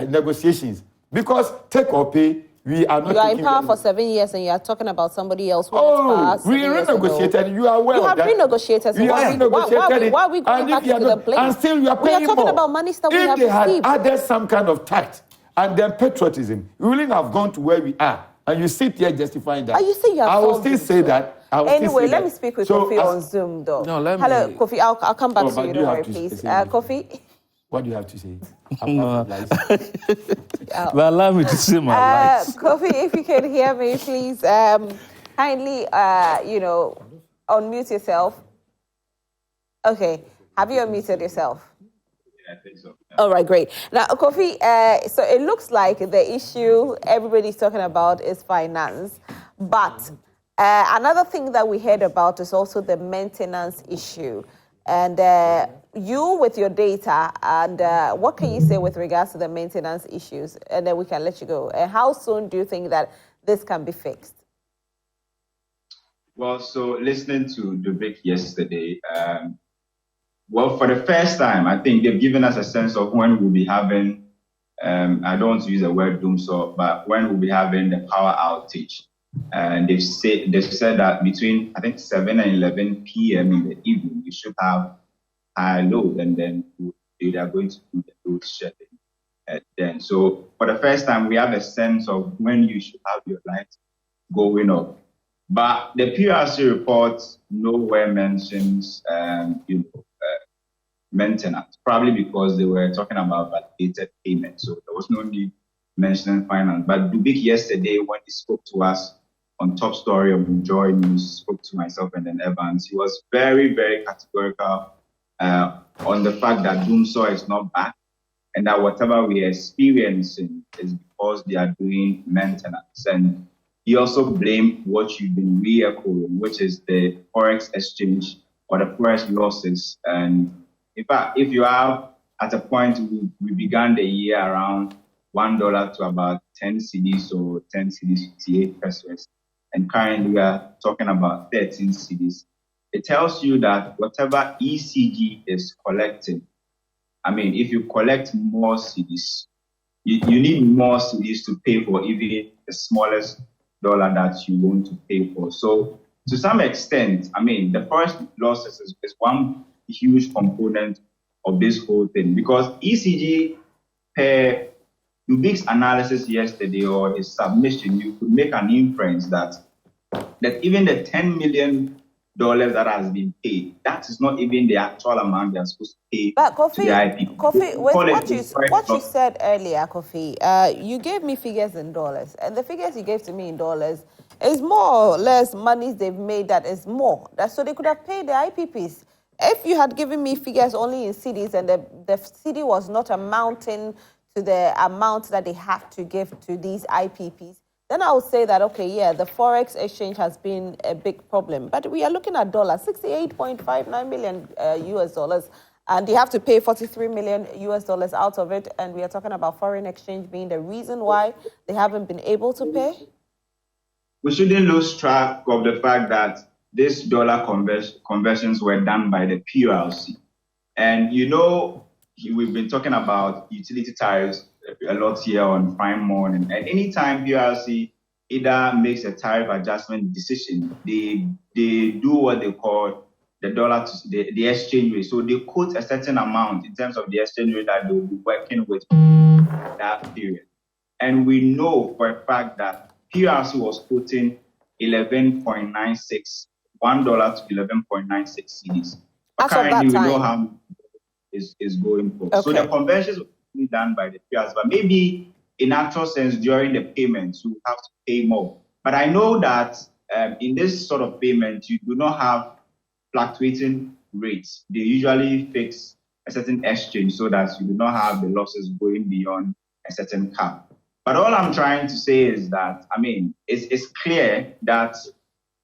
negotiations. Because take or pay, we are not. You are in power for 7 years and you are talking about somebody else. We renegotiated. You are aware of that. You have renegotiated. So why are we going back to the blame? And still you are paying more. We are talking about money that we have received. If they had added some kind of tact and then patriotism, we wouldn't have gone to where we are. And you sit here justifying that. Are you saying you have I will still say that. Anyway, let me speak with Kofi on Zoom, though. No, let me. Hello, Kofi. I'll come back to you, don't worry, please. Kofi. What do you have to say? Well, allow me to say my lies. Kofi, if you can hear me, please kindly, unmute yourself. Okay. Have you unmuted yourself? Yeah, I think so. Yeah. All right, great. Now, Kofi, so it looks like the issue everybody's talking about is finance, but another thing that we heard about is also the maintenance issue. And you with your data, and what can you say with regards to the maintenance issues? And then we can let you go. And how soon do you think that this can be fixed? Well, so listening to Dubik yesterday, well, for the first time, I think they've given us a sense of when we'll be having, I don't want to use the word DUMSOR, but when we'll be having the power outage. And they've said that between, I think, 7 and 11 p.m. in the evening, you should have high load, and then they are going to do the load shedding then. So for the first time, we have a sense of when you should have your lights going up. But the PRC report nowhere mentions, maintenance, probably because they were talking about validated payment. So there was no need mentioning finance. But Dubik yesterday, when he spoke to us on Top Story of Joynews, spoke to myself and then Evans, he was very, very categorical on the fact that DUMSOR is not back and that whatever we are experiencing is because they are doing maintenance. And he also blamed what you've been re-echoing, which is the forex exchange or the forex losses. And in fact, if you have at a point, we began the year around $1 to about 10 cedis or 10 cedis 58 pesos. And currently we are talking about 13 cedis. It tells you that whatever ECG is collecting, I mean, if you collect more cedis, you need more cedis to pay for even the smallest dollar that you want to pay for. So to some extent, I mean, the forex losses is one huge component of this whole thing, because ECG, per Ubik's analysis yesterday or his submission, you could make an inference that even the $10 million that has been paid, that is not even the actual amount they are supposed to pay But to the IP. Kofi, with what you said earlier, Kofi, you gave me figures in dollars, and the figures you gave to me in dollars is more or less monies they've made that is more. So they could have paid the IPPs. If you had given me figures only in cedis and the cedi was not amounting to the amount that they have to give to these IPPs, then I would say that, okay, yeah, the forex exchange has been a big problem. But we are looking at dollars, 68.59 million US dollars, and you have to pay 43 million US dollars out of it. And we are talking about foreign exchange being the reason why they haven't been able to pay. We shouldn't lose track of the fact that these dollar conversions were done by the PLC. And you know, we've been talking about utility tariffs a lot here on Prime Morning. And anytime PLC either makes a tariff adjustment decision, they do what they call the dollar to the exchange rate. So they quote a certain amount in terms of the exchange rate that they'll be working with that period. And we know for a fact that PRC was quoting 11.96, $1 to 11.96 cedis. But currently we know how is going for. Okay. So the conversions were done by the PRC, but maybe in actual sense during the payments you have to pay more. But I know that in this sort of payment you do not have fluctuating rates. They usually fix a certain exchange so that you do not have the losses going beyond a certain cap. But all I'm trying to say is that, I mean, it's clear that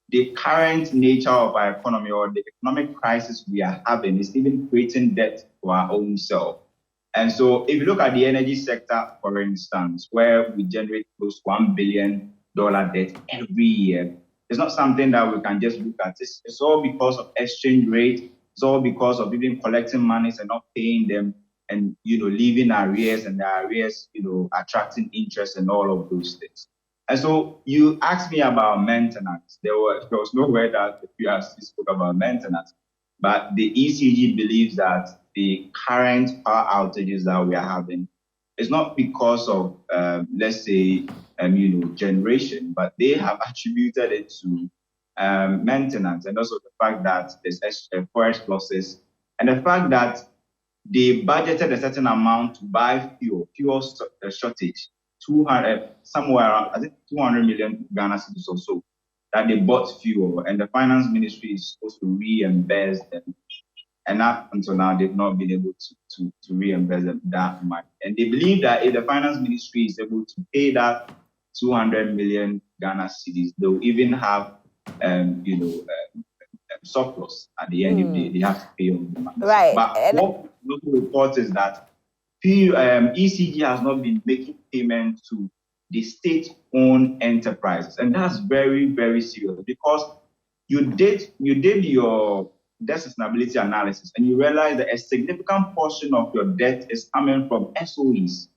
the current nature of our economy or the economic crisis we are having is even creating debt for our own self. And so if you look at the energy sector, for instance, where we generate close to $1 billion debt every year, it's not something that we can just look at. It's all because of exchange rate. It's all because of even collecting monies and not paying them, and leaving arrears, and the arrears attracting interest and all of those things. And so you asked me about maintenance. There was nowhere that the PRC spoke about maintenance, but the ECG believes that the current power outages that we are having is not because of let's say generation, but they have attributed it to maintenance, and also the fact that there's forest losses, and the fact that they budgeted a certain amount to buy fuel shortage, 200 somewhere around, I think 200 million Ghana cedis or so, that they bought fuel, and the finance ministry is supposed to reimburse them, and up until now they've not been able to reimburse them that much. And they believe that if the finance ministry is able to pay that 200 million Ghana cedis, they'll even have surplus at the end of the day. They have to pay all the money. Right. But what local report is that ECG has not been making payments to the state-owned enterprises, and that's very, very serious, because you did your debt sustainability analysis, and you realize that a significant portion of your debt is coming from SOEs.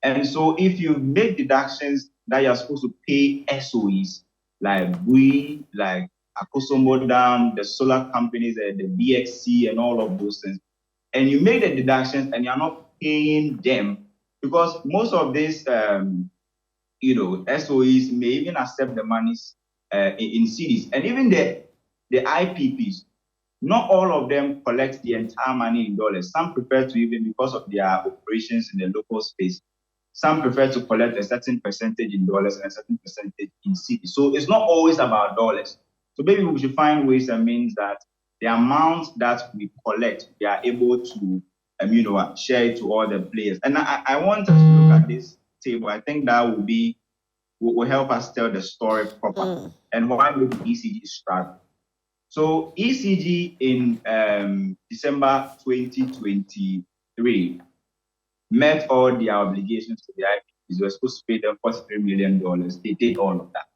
And so if you make deductions that you're supposed to pay SOEs, like we, like Akosombo Dam, the solar companies, the BXC, and all of those things, and you make the deductions and you're not paying them, because most of these SOEs may even accept the monies in cedis, and even the IPPs, not all of them collect the entire money in dollars. Some prefer to, even because of their operations in the local space, some prefer to collect a certain percentage in dollars and a certain percentage in cedis. So it's not always about dollars. So maybe we should find ways and means that the amount that we collect, we are able to share it to all the players. And I want us to look at this table. I think that will be will help us tell the story proper and why maybe ECG struggle. So ECG in December 2023 met all their obligations to the IPPs. They were supposed to pay them $43 million. They did all of that.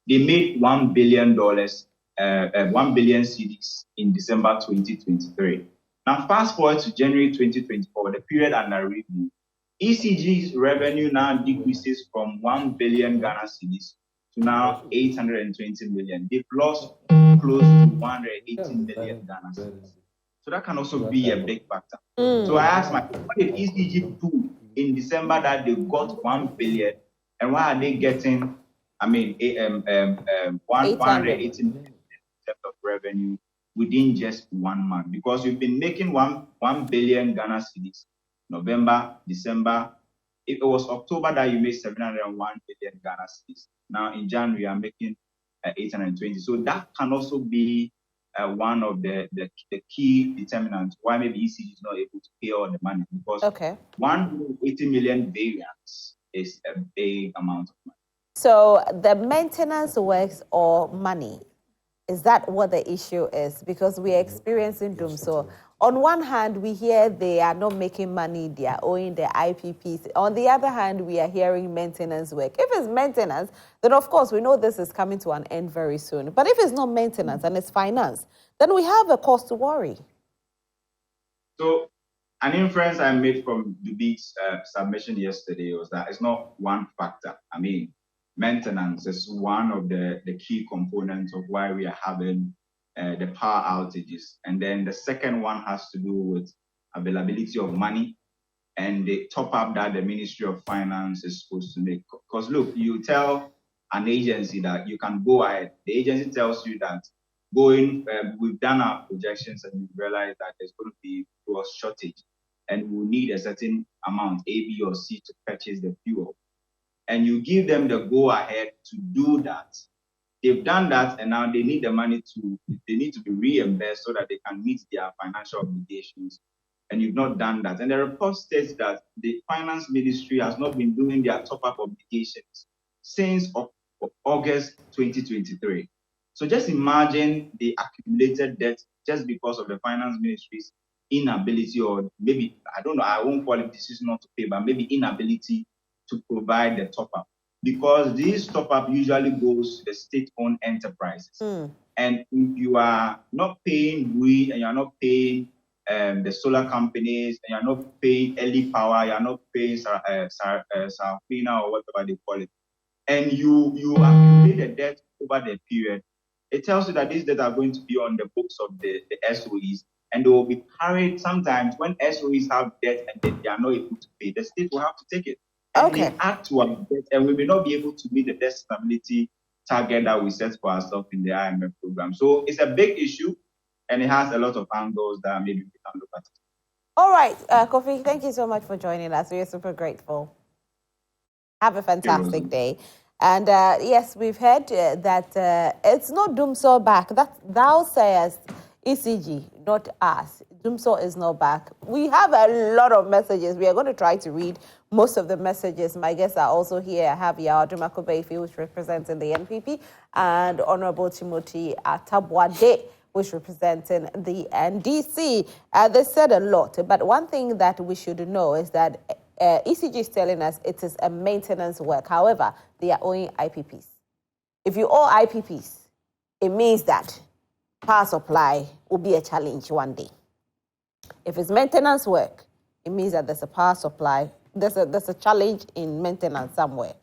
They made $1 billion, 1 billion cedis in December 2023. Now, fast forward to January 2024, the period under review. ECG's revenue now decreases from 1 billion Ghana cedis to now 820 million. They've lost close to 118 million Ghana cedis. So that can also be a big factor. So I asked myself, what did ECG do in December that they got 1 billion, and why are they getting, 180 million of revenue within just 1 month? Because we've been making 1 billion Ghana cedis, November, December. It was October that you made 701 billion Ghana cedis. Now in January, I'm making 820. So that can also be one of the key determinants why maybe ECG is not able to pay all the money, because 180 million variance is a big amount of money. So the maintenance works or money, is that what the issue is? Because we are experiencing DUMSOR. On one hand, we hear they are not making money, they are owing the IPPs. On the other hand, we are hearing maintenance work. If it's maintenance, then of course we know this is coming to an end very soon. But if it's not maintenance and it's finance, then we have a cause to worry. So an inference I made from Dubi's submission yesterday was that it's not one factor. Maintenance is one of the key components of why we are having the power outages. And then the second one has to do with availability of money and the top up that the Ministry of Finance is supposed to make. Because look, you tell an agency that you can go ahead. The agency tells you that we've done our projections and we realize that there's going to be a shortage and we'll need a certain amount, A, B, or C, to purchase the fuel. And you give them the go ahead to do that. They've done that, and now they need the money they need to be reimbursed so that they can meet their financial obligations. And you've not done that. And the report states that the finance ministry has not been doing their top-up obligations since August 2023. So just imagine the accumulated debt just because of the finance ministry's inability, or maybe, I don't know, I won't call it decision not to pay, but maybe inability to provide the top-up. Because this top-up usually goes to the state-owned enterprises. And if you are not paying WE and you're not paying the solar companies, and you're not paying early power, you're not paying Sarfina or whatever they call it, and you accumulate the debt over the period, it tells you that these debts are going to be on the books of the SOEs, and they will be carried sometimes when SOEs have debt and they are not able to pay. The state will have to take it. And they add to our debt, and we may not be able to meet the debt stability target that we set for ourselves in the IMF program. So it's a big issue, and it has a lot of angles that maybe we can look at. All right, Kofi, thank you so much for joining us. We are super grateful. Have a fantastic day. And yes, we've heard that it's not DUMSOR back. Thou sayest ECG, not us. DUMSOR is not back. We have a lot of messages. We are going to try to read most of the messages. My guests are also here. I have Yaw Adomako Baafi, which represents the NPP, and Honorable Timothy Ataboadey, which representing the NDC. They said a lot, but one thing that we should know is that ECG is telling us it is a maintenance work. However, they are owing IPPs. If you owe IPPs, it means that power supply will be a challenge one day. If it's maintenance work, it means that there's a power supply, there's a challenge in maintenance somewhere.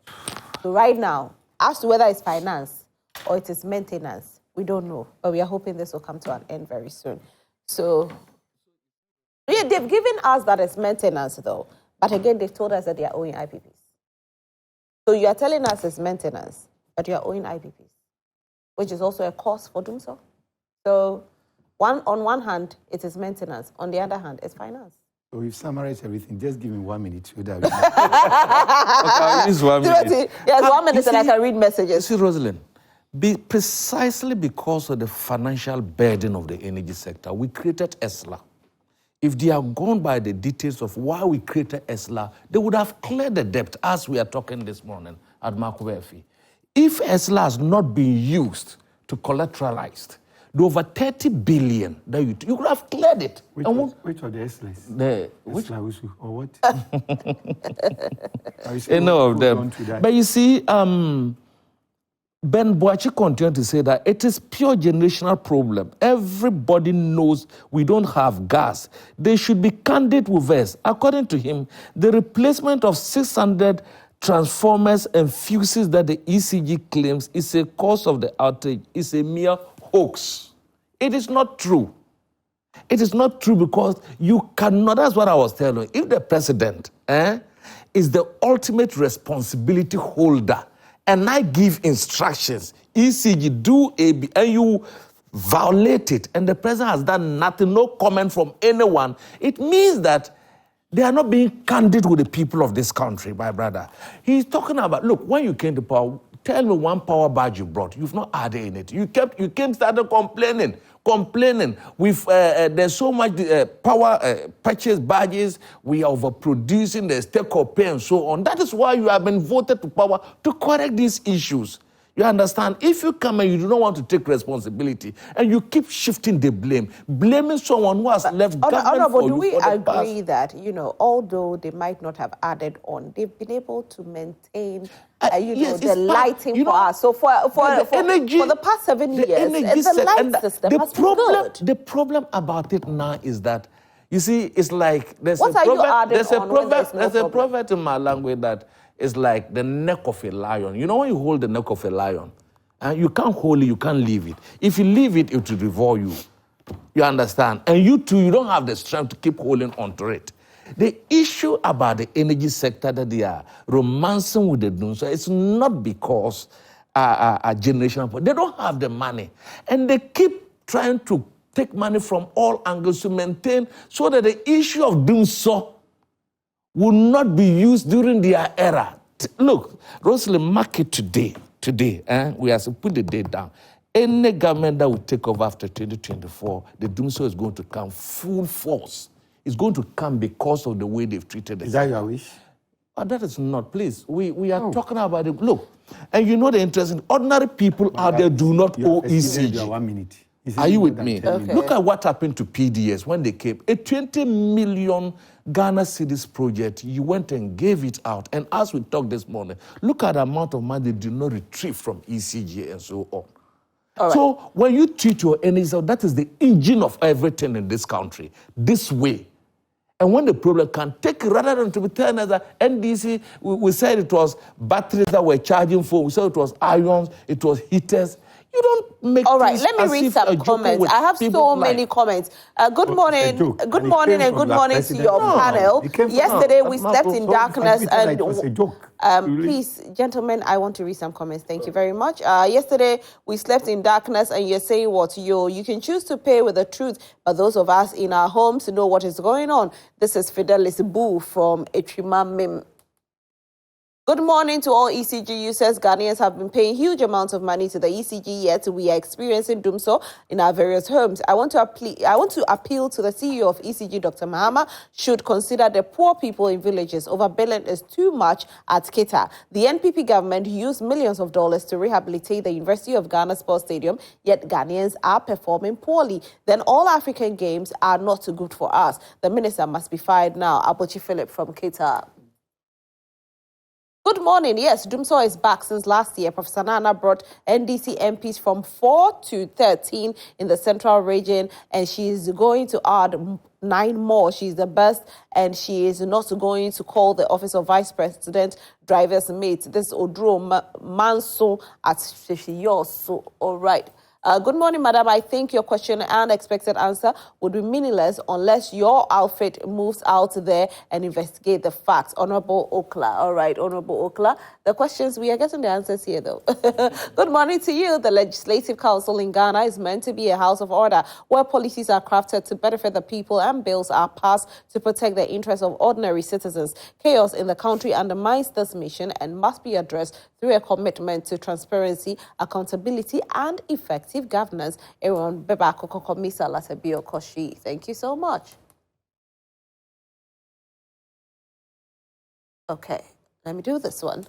So right now, as to whether it's finance or it is maintenance, we don't know. But we are hoping this will come to an end very soon. So yeah, they've given us that it's maintenance though. But again, they've told us that they are owing IPPs. So you are telling us it's maintenance, but you are owing IPPs, which is also a cost for DUMSOR. So on one hand, it is maintenance. On the other hand, it's finance. So we've summarized everything. Just give me 1 minute so that Okay, use 1 minute. Yes, 1 minute and I can read messages. See, Roselyn, precisely because of the financial burden of the energy sector, we created ESLA. If they have gone by the details of why we created ESLA, they would have cleared the debt as we are talking this morning Adomako Baafi. If ESLA has not been used to collateralize the over 30 billion that you could have cleared it. Which are the ESLAs? Which ESLA or what? Any of them. But you see, Ben Boachi continued to say that it is pure generational problem. Everybody knows we don't have gas. They should be candid with us. According to him, the replacement of 600 transformers and fuses that the ECG claims is a cause of the outage is a mere hoax. It is not true. It is not true because you cannot, that's what I was telling you. If the president is the ultimate responsibility holder, and I give instructions, ECG, do AB, and you violate it, and the president has done nothing, no comment from anyone, it means that they are not being candid with the people of this country, my brother. He's talking about, look, when you came to power, tell me one power badge you brought. You've not added in it. You came started complaining. With there's so much power purchase badges, we are overproducing, there's take-up pay and so on. That is why you have been voted to power to correct these issues. You understand? If you come and you do not want to take responsibility and you keep shifting the blame, blaming someone who has left government for you. Do we agree that, although they might not have added on, they've been able to maintain yes, the lighting for us. So for the past 7 years, the light system has been good. The problem about it now is that, you see, it's like there's a proverb in my language that is like the neck of a lion. You know when you hold the neck of a lion, you can't hold it, you can't leave it. If you leave it, it will devour you. You understand? And you too, you don't have the strength to keep holding onto it. The issue about the energy sector that they are romancing with the DUMSOR, it's not because a generation, they don't have the money. And they keep trying to take money from all angles to maintain so that the issue of DUMSOR will not be used during their era. Look, Roselyn, mark it today, we have to put the date down. Any government that will take over after 2024, the DUMSOR is going to come full force. It's going to come because of the way they've treated us. Is that your wish? That is not, please. We are talking about it. Look, and you know the interesting, ordinary people out there do not owe ECG. 1 minute. Are you with me? Okay. Look at what happened to PDS when they came. A 20 million Ghana cedis project, you went and gave it out. And as we talked this morning, look at the amount of money they did not retrieve from ECG and so on. All right. So when you treat your enemies, that is the engine of everything in this country, this way. And when the problem can take, rather than to be telling us that NDC, we said it was batteries that were charging for, we said it was irons, it was heaters. You don't make. All right, let me read some comments. I have so many comments. Good morning to your panel. Yesterday we slept in darkness and please, gentlemen, I want to read some comments. Thank you very much. Yesterday we slept in darkness and you're saying what you can choose to pay with the truth, but those of us in our homes know what is going on. This is Fidelis Boo from Etrima. Good morning to all ECG users. Ghanaians have been paying huge amounts of money to the ECG, yet we are experiencing DUMSOR in our various homes. I want to appeal to the CEO of ECG, Dr. Mahama, should consider the poor people in villages. Overbilling is too much at Kita. The NPP government used millions of dollars to rehabilitate the University of Ghana Sports Stadium, yet Ghanaians are performing poorly. Then all African games are not too good for us. The minister must be fired now. Abochi Philip from Kita. Good morning. Yes, DUMSOR is back since last year. Professor Nana brought NDC MPs from 4 to 13 in the central region, and she is going to add 9 more. She's the best, and she is not going to call the office of Vice President driver's mate. This is Odro Manso at Shishioso. All right. Good morning, madam. I think your question and expected answer would be meaningless unless your outfit moves out there and investigate the facts. Honorable Okla. All right, Honorable Okla. The questions, we are getting the answers here, though. Good morning to you. The Legislative Council in Ghana is meant to be a house of order where policies are crafted to benefit the people and bills are passed to protect the interests of ordinary citizens. Chaos in the country undermines this mission and must be addressed through a commitment to transparency, accountability, and effective governance. Aaron Bebako Kokomisa Lasabio Koshi. Thank you so much. Okay, let me do this one.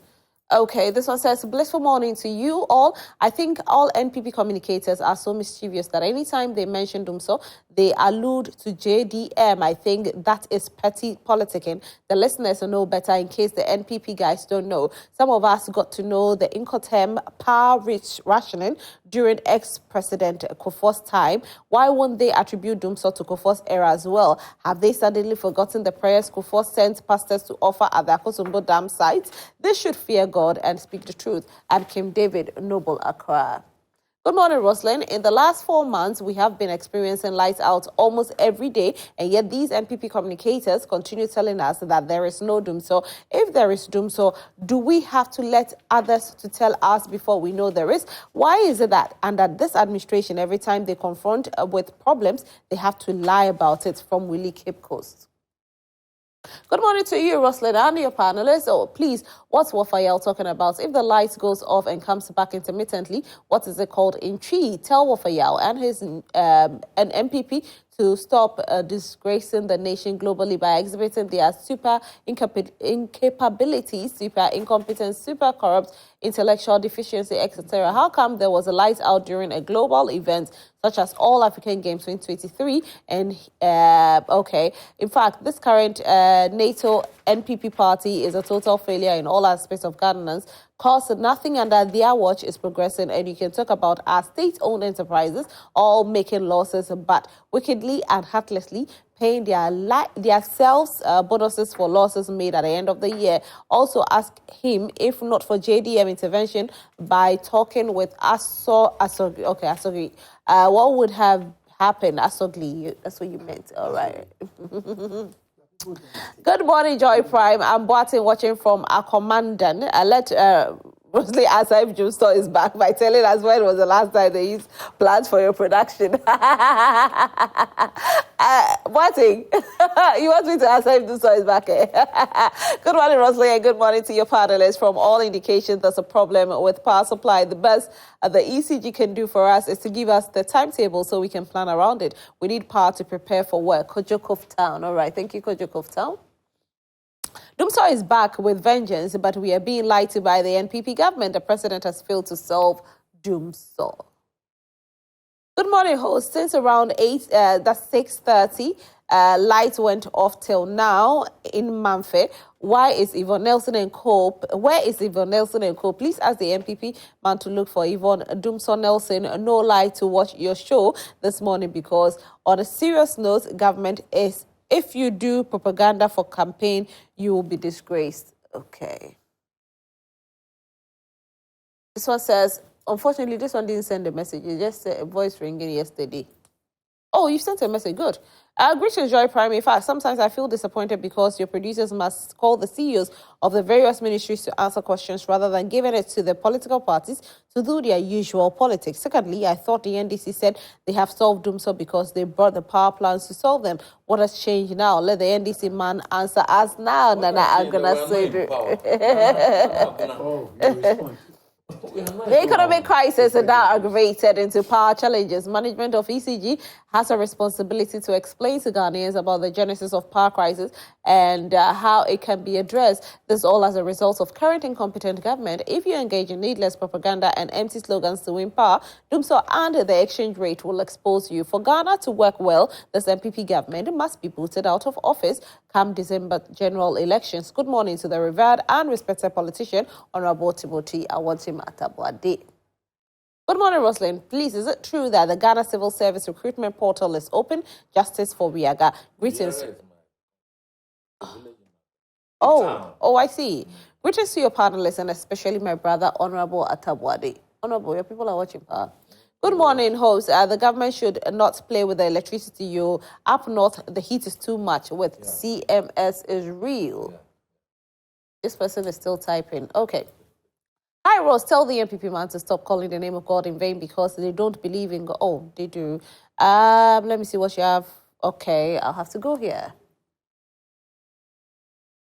Okay, this one says, blissful morning to you all. I think all NPP communicators are so mischievous that anytime they mention DUMSOR, they allude to JDM. I think that is petty politicking. The listeners know better in case the NPP guys don't know. Some of us got to know the Incoterm power-rich rationing during ex-President Kofo's time. Why won't they attribute DUMSOR to Kofo's era as well? Have they suddenly forgotten the prayers Kofo sent pastors to offer at the Akosombo Dam site? They should fear God and speak the truth. And Kim David, Noble Accra. Good morning, Roselyn. In the last 4 months, we have been experiencing lights out almost every day, and yet these NPP communicators continue telling us that there is no DUMSOR. If there is DUMSOR, do we have to let others to tell us before we know there is? Why is it that under this administration, every time they confront with problems, they have to lie about it? From Willie Cape Coast. Good morning to you, Roselyn, and your panelists. Oh, please, what's Wafayel talking about? If the light goes off and comes back intermittently, what is it called in Chi? Tell Wafayel and his an MPP to stop disgracing the nation globally by exhibiting their super incapability, super incompetence, super corrupt, intellectual deficiency, etc. How come there was a light out during a global event such as All African Games 2023? And okay, in fact, this current NATO NPP party is a total failure in all aspects of governance, cause nothing under their watch is progressing, and you can talk about our state-owned enterprises all making losses, but wickedly and heartlessly paying their selves bonuses for losses made at the end of the year. Also ask him, if not for JDM intervention by talking with Asogli, what would have happened? Asogli, that's what you meant, all right. Good morning, Joy Prime. I'm Boatin watching from Akomandan. I let Roselyn ask if DUMSOR is back by telling us when was the last time they used plans for your production. Boatin, you want me to ask if DUMSOR is back? Good morning, Roselyn, and good morning to your panelists. From all indications, there's a problem with power supply. The best the ECG can do for us is to give us the timetable so we can plan around it. We need power to prepare for work. Kojokov Town. All right. Thank you, Kojokov Town. DUMSOR is back with vengeance, but we are being lied to by the NPP government. The president has failed to solve DUMSOR. Good morning, host. Since around 6:30, lights went off till now in Mamfe. Why is Yvonne Nelson and Co? Where is Yvonne Nelson and Co? Please ask the NPP man to look for Yvonne DUMSOR Nelson. No lie to watch your show this morning, because on a serious note, government is, if you do propaganda for campaign, you will be disgraced. Okay. This one says, unfortunately, this one didn't send a message. It just said a voice ringing yesterday. Oh, you sent a message. Good. Greetings, Joy Prime. In fact, sometimes I feel disappointed because your producers must call the CEOs of the various ministries to answer questions rather than giving it to the political parties to do their usual politics. Secondly, I thought the NDC said they have solved DUMSOR because they brought the power plants to solve them. What has changed now? Let the NDC man answer us now. Nana, I'm gonna say the economic crisis is now aggravated into power challenges. Management of ECG has a responsibility to explain to Ghanaians about the genesis of power crisis and how it can be addressed. This all as a result of current incompetent government. If you engage in needless propaganda and empty slogans to win power, DUMSOR and the exchange rate will expose you. For Ghana to work well, this MPP government must be booted out of office come December general elections. Good morning to the revered and respected politician, Honorable Timothy Awontirim Ataboadey. Good morning, Roselyn. Please, is it true that the Ghana Civil Service recruitment portal is open? Justice for Wiaga. Greetings. Oh, I see. Greetings to your panelists and especially my brother, Honorable Ataboadey. Honorable, your people are watching. Good morning, host. The government should not play with the electricity. You up north, the heat is too much. With CMS is real. This person is still typing. Okay. Hi, Rose. Tell the MPP man to stop calling the name of God in vain because they don't believe in God. Oh, they do. Let me see what you have. Okay, I'll have to go here.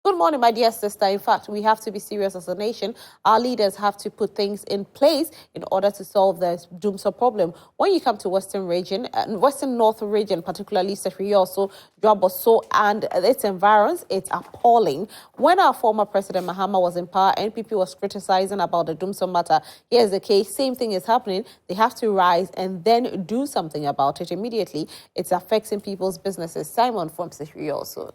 Good morning, my dear sister. In fact, we have to be serious as a nation. Our leaders have to put things in place in order to solve the DUMSOR problem. When you come to Western North region, particularly Sefrioso, Dwaboso, and its environs, it's appalling. When our former President Mahama was in power, NPP was criticizing about the DUMSOR matter. Here's the case. Same thing is happening. They have to rise and then do something about it immediately. It's affecting people's businesses. Simon from Sefrioso.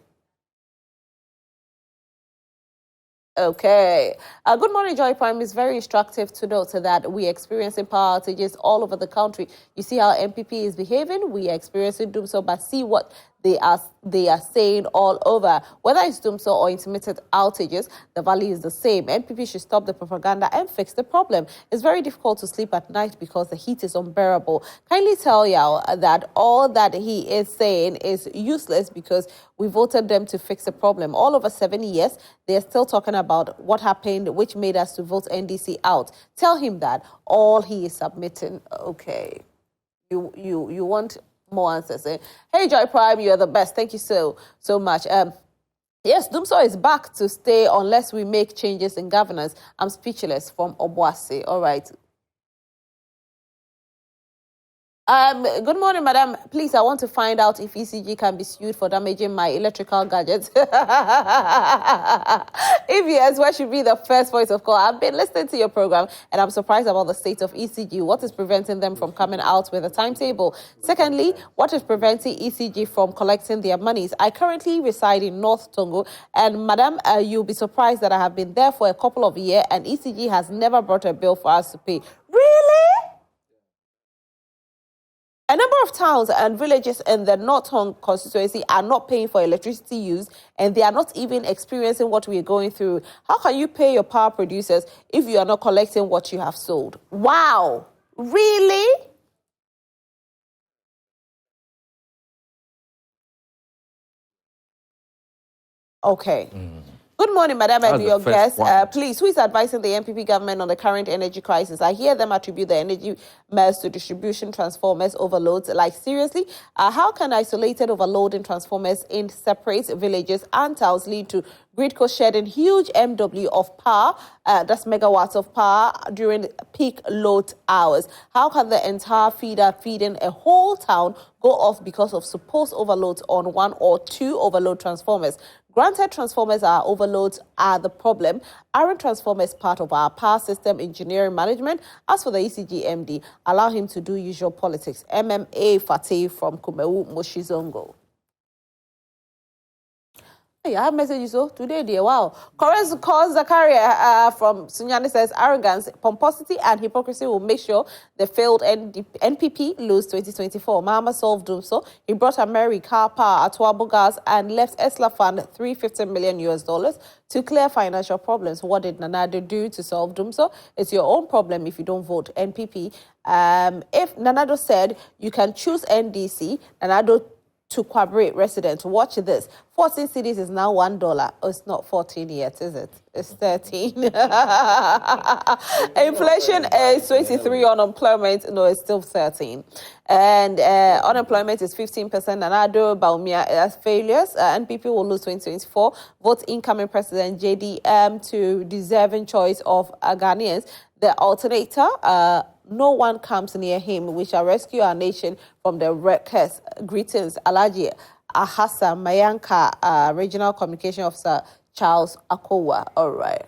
Okay. Good morning, Joy Prime. It's very instructive to note that we are experiencing power outages all over the country. You see how MPP is behaving? We are experiencing DUMSOR, but see what they are saying all over. Whether it's DUMSOR or intermittent outages, the value is the same. NPP should stop the propaganda and fix the problem. It's very difficult to sleep at night because the heat is unbearable. Kindly tell Yaw that all that he is saying is useless because we voted them to fix the problem. All over 7 years, they're still talking about what happened, which made us to vote NDC out. Tell him that all he is submitting. Okay, you want more answers. Eh? Hey, Joy Prime, you're the best. Thank you so much. Yes, DUMSOR is back to stay unless we make changes in governance. I'm speechless from Obuasi. All right. Good morning, madam. Please, I want to find out if ECG can be sued for damaging my electrical gadgets. If yes, what should be the first voice of call? I've been listening to your program, and I'm surprised about the state of ECG. What is preventing them from coming out with a timetable? Secondly, what is preventing ECG from collecting their monies? I currently reside in North Tongo, and madam, you'll be surprised that I have been there for a couple of years, and ECG has never brought a bill for us to pay. Really? A number of towns and villages in the North Constituency are not paying for electricity use, and they are not even experiencing what we are going through. How can you pay your power producers if you are not collecting what you have sold? Wow. Really? Okay. Good morning, madam, and your guest. Please, who is advising the MPP government on the current energy crisis? I hear them attribute the energy mess to distribution transformers overloads. Like, seriously? How can isolated overloading transformers in separate villages and towns lead to grid shedding huge MW of power, that's megawatts of power, during peak load hours? How can the entire feeder feeding a whole town go off because of supposed overloads on one or two overload transformers? Granted, transformers overloads are the problem. Aren't transformers part of our power system engineering management? As for the ECG MD, allow him to do usual politics. MMA Fatih from Kumewu Moshizongo. Hey, I have messages today, dear. Wow. Cause Zakaria from Sunyani says arrogance, pomposity, and hypocrisy will make sure the failed NPP lose 2024. Mahama solved DUMSOR. He brought America car power, Ataboadey gas, and left Esla Fund $350 million to clear financial problems. What did Nanado do to solve DUMSOR? It's your own problem if you don't vote NPP. If Nanado said you can choose NDC, Nanado to cooperate residents. Watch this. 14 cedis is now $1. Oh, it's not 14 yet, is it? It's 13. Inflation is 23. Unemployment, no, it's still 13. And unemployment is 15%. Nanado, Baumia as failures. NPP will lose 2024. Vote incoming President JDM to deserving choice of Ghanaians. The alternator, no one comes near him. We shall rescue our nation from the wreckers. Greetings, Alaji Ahasa Mayanka, Regional Communication Officer Charles Akowa. All right.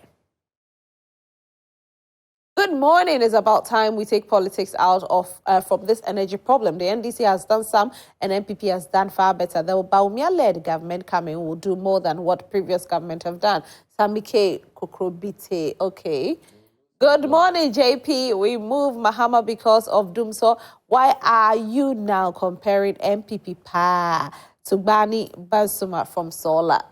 Good morning. It's about time we take politics out of from this energy problem. The NDC has done some, and NPP has done far better. The Baumia-led government coming will do more than what previous government have done. Samike Kokrobite. Okay. Good morning, JP. We move Mahama because of DUMSOR. Why are you now comparing MPP Pa to Bani Bansuma from Sola?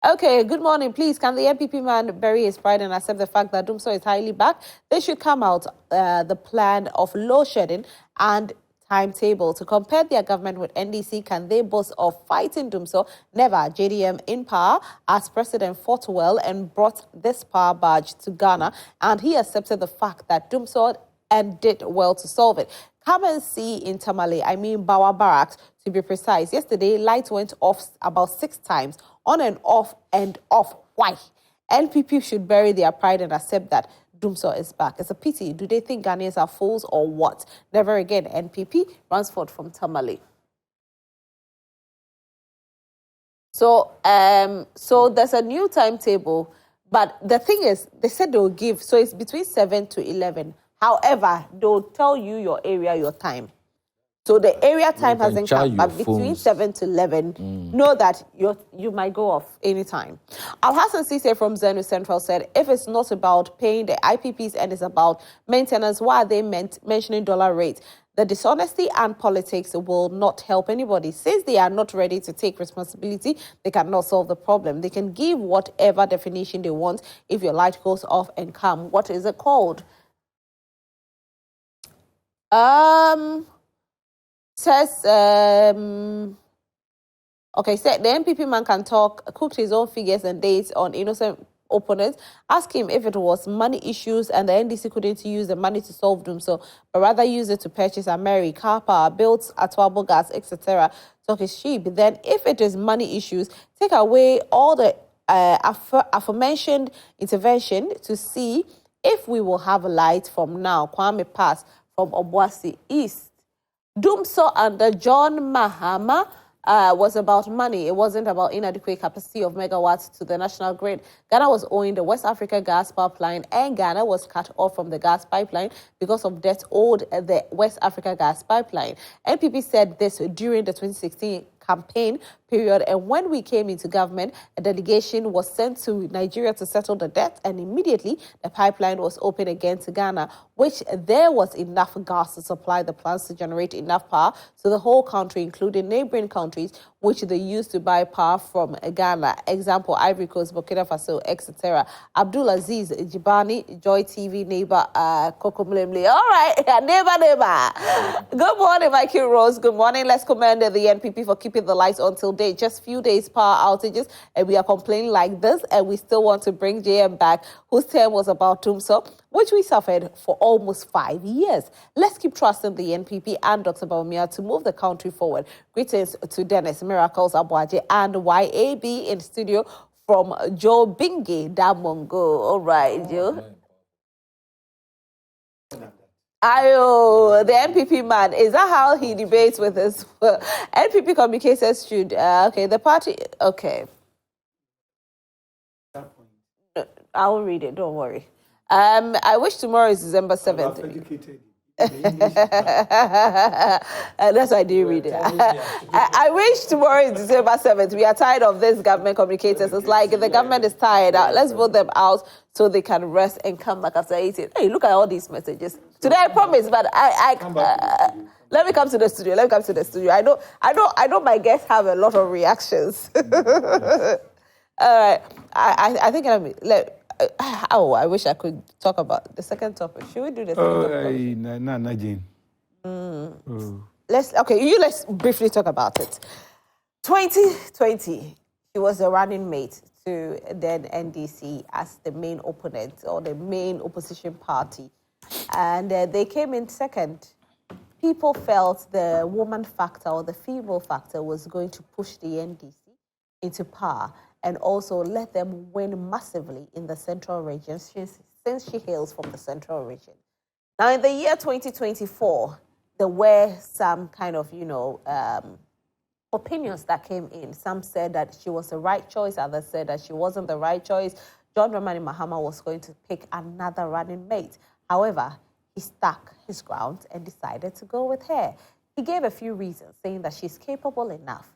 Okay, good morning. Please, can the MPP man bury his pride and accept the fact that DUMSOR is highly backed? They should come out the plan of load shedding and timetable to compare their government with NDC. Can they boast of fighting DUMSOR? Never. JDM in power as president fought well and brought this power badge to Ghana, and he accepted the fact that DUMSOR and did well to solve it. Come and see in Tamale, I mean Bawa Barracks to be precise. Yesterday, lights went off about 6 times, on and off and off. Why? NPP should bury their pride and accept that DUMSOR is back. It's a pity. Do they think Ghanaians are fools or what? Never again. NPP, Ransford from Tamale. So there's a new timetable, but the thing is, they said they'll give, so it's between 7 to 11. However, they'll tell you your area, your time. So the area time hasn't come, but between 7 to 11, know that you might go off anytime. Al-Hassan Sise from Joynews Central said, if it's not about paying the IPPs and it's about maintenance, why are they mentioning dollar rates? The dishonesty and politics will not help anybody. Since they are not ready to take responsibility, they cannot solve the problem. They can give whatever definition they want. If your light goes off and come, what is it called? Says, okay, said the NPP man can talk, cooked his own figures and dates on innocent opponents. Ask him if it was money issues and the NDC couldn't use the money to solve them, so but rather use it to purchase a Mary, car power, build Ataboadey gas, etc. Talk is cheap. Then if it is money issues, take away all the aforementioned intervention to see if we will have a light from now. Kwame Pass from Obuasi East. DUMSOR under John Mahama was about money. It wasn't about inadequate capacity of megawatts to the national grid. Ghana was owing the West Africa gas pipeline, and Ghana was cut off from the gas pipeline because of debt owed the West Africa gas pipeline. NPP said this during the 2016 campaign period, and when we came into government, a delegation was sent to Nigeria to settle the debt, and immediately the pipeline was opened again to Ghana, which there was enough gas to supply the plants to generate enough power to the whole country, including neighboring countries, which they used to buy power from Ghana. Example, Ivory Coast, Burkina Faso, etc. Abdul Aziz Jibani, Joy TV neighbor, Koko Mlemle. All right, neighbor. Good morning, Mikey Rose. Good morning. Let's commend the NPP for keeping the lights on till date. Just few days power outages, and we are complaining like this, and we still want to bring JM back, whose term was about DUMSOR, which we suffered for almost 5 years. Let's keep trusting the NPP and Dr. Bawumia to move the country forward. Greetings to Dennis, Miracles Abuaje, and YAB in studio from Joe Bingi Damongo. All right, Joe. Ayo, the NPP man, is that how he debates with us? NPP communicators should, okay, the party, okay. I will read it, don't worry. I wish tomorrow is December 7th. That's why I didn't read it. I wish tomorrow is December 7th. We are tired of this government communicators. It's like the government is tired. Let's vote them out so they can rest and come back after 18. Hey, look at all these messages. Today I promise, but let me come to the studio. I know my guests have a lot of reactions. All right. I think I wish I could talk about the second topic. Should we do the second topic? Let's briefly talk about it. 2020, she was a running mate to then NDC as the main opponent or the main opposition party. And they came in second. People felt the woman factor or the female factor was going to push the NDC into power and also let them win massively in the central region since she hails from the central region. Now, in the year 2024, there were some kind of, opinions that came in. Some said that she was the right choice. Others said that she wasn't the right choice. John Dramani Mahama was going to pick another running mate. However, he stuck his ground and decided to go with her. He gave a few reasons, saying that she's capable enough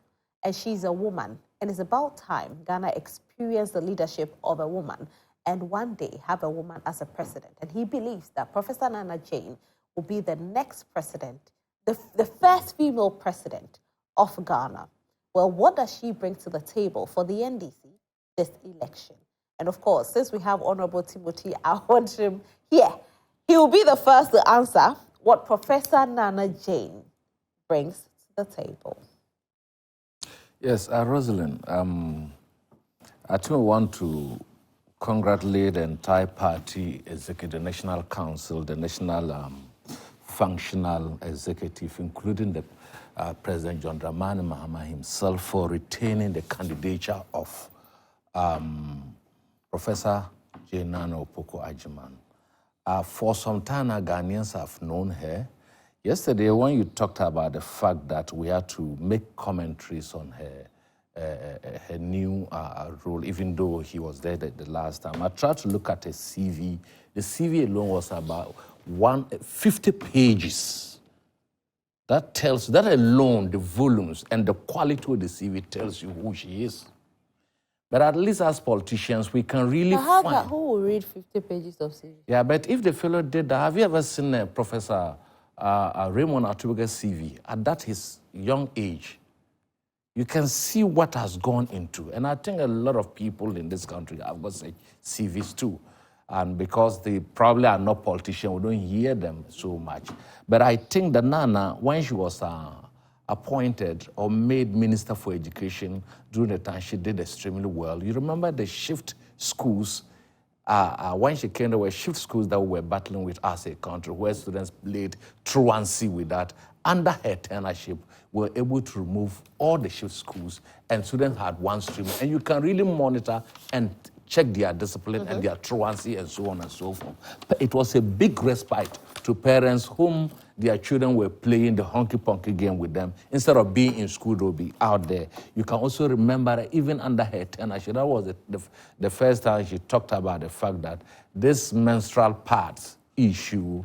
and she's a woman. And it's about time Ghana experienced the leadership of a woman and one day have a woman as a president. And he believes that Professor Nana Jane will be the next president, the first female president of Ghana. Well, what does she bring to the table for the NDC this election? And of course, since we have Honorable Timothy Awontirim here, he will be the first to answer what Professor Nana Jane brings to the table. Yes, Roselyn, I too want to congratulate the entire party, executive, the National Council, the National functional executive, including the President John Dramani Mahama himself, for retaining the candidature of Professor Opoku Agyeman. For some time now, Ghanaians have known her. Yesterday, when you talked about the fact that we had to make commentaries on her new role, even though he was there the last time, I tried to look at her CV. The CV alone was about 50 pages. That alone, the volumes and the quality of the CV tells you who she is. But at least as politicians, we can really find... Who will read 50 pages of CV? Yeah, but if the fellow did that, have you ever seen Professor Raymond Atubega's CV? At his young age, you can see what has gone into. And I think a lot of people in this country have got such CVs too. And because they probably are not politicians, we don't hear them so much. But I think that Nana, when she was appointed or made Minister for Education during the time, she did extremely well. You remember the shift schools? When she came, there were shift schools that we were battling with as a country, where students played truancy with that. Under her tenureship, we were able to remove all the shift schools, and students had one stream. And you can really monitor and check their discipline and their truancy and so on and so forth. But it was a big respite to parents whom their children were playing the honky-ponky game with them. Instead of being in school, they'll be out there. You can also remember that even under her tenure, that was the first time she talked about the fact that this menstrual pads issue,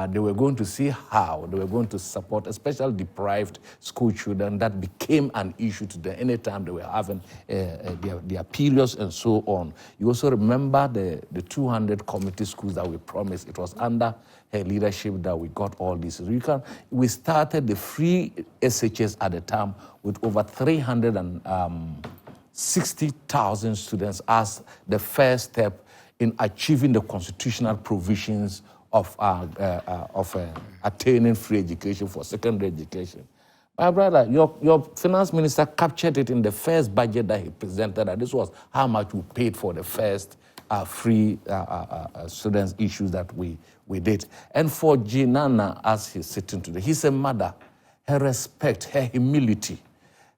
they were going to see how they were going to support especially deprived school children. That became an issue to them anytime they were having their periods and so on. You also remember the 200 community schools that we promised. It was under her leadership that we got all this. We started the free SHS at the time with over 360,000 students as the first step in achieving the constitutional provisions of attaining free education for secondary education. My brother, your finance minister captured it in the first budget that he presented, that this was how much we paid for the first free students issues that we did. And for Ginana, as he's sitting today, he's a mother. Her respect, her humility,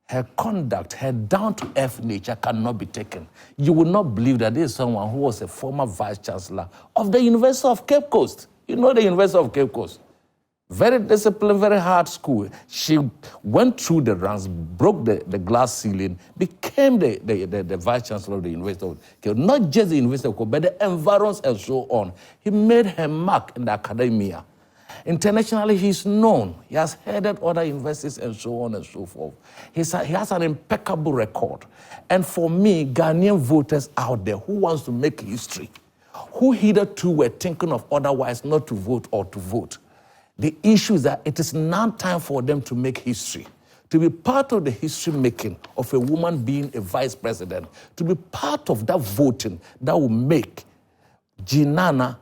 her conduct, her down-to-earth nature cannot be taken. You will not believe that there is someone who was a former vice-chancellor of the University of Cape Coast. You know the University of Cape Coast. Very disciplined, very hard school. She went through the ranks, broke the glass ceiling, became the vice-chancellor of the University of Cape Coast. Not just the University of Cape Coast, but the environs and so on. He made her mark in the academia. Internationally, he's known. He has headed other universities and so on and so forth. He has an impeccable record. And for me, Ghanaian voters out there who wants to make history, who hitherto were thinking of otherwise not to vote or to vote, the issue is that it is now time for them to make history, to be part of the history making of a woman being a vice president, to be part of that voting that will make Ginana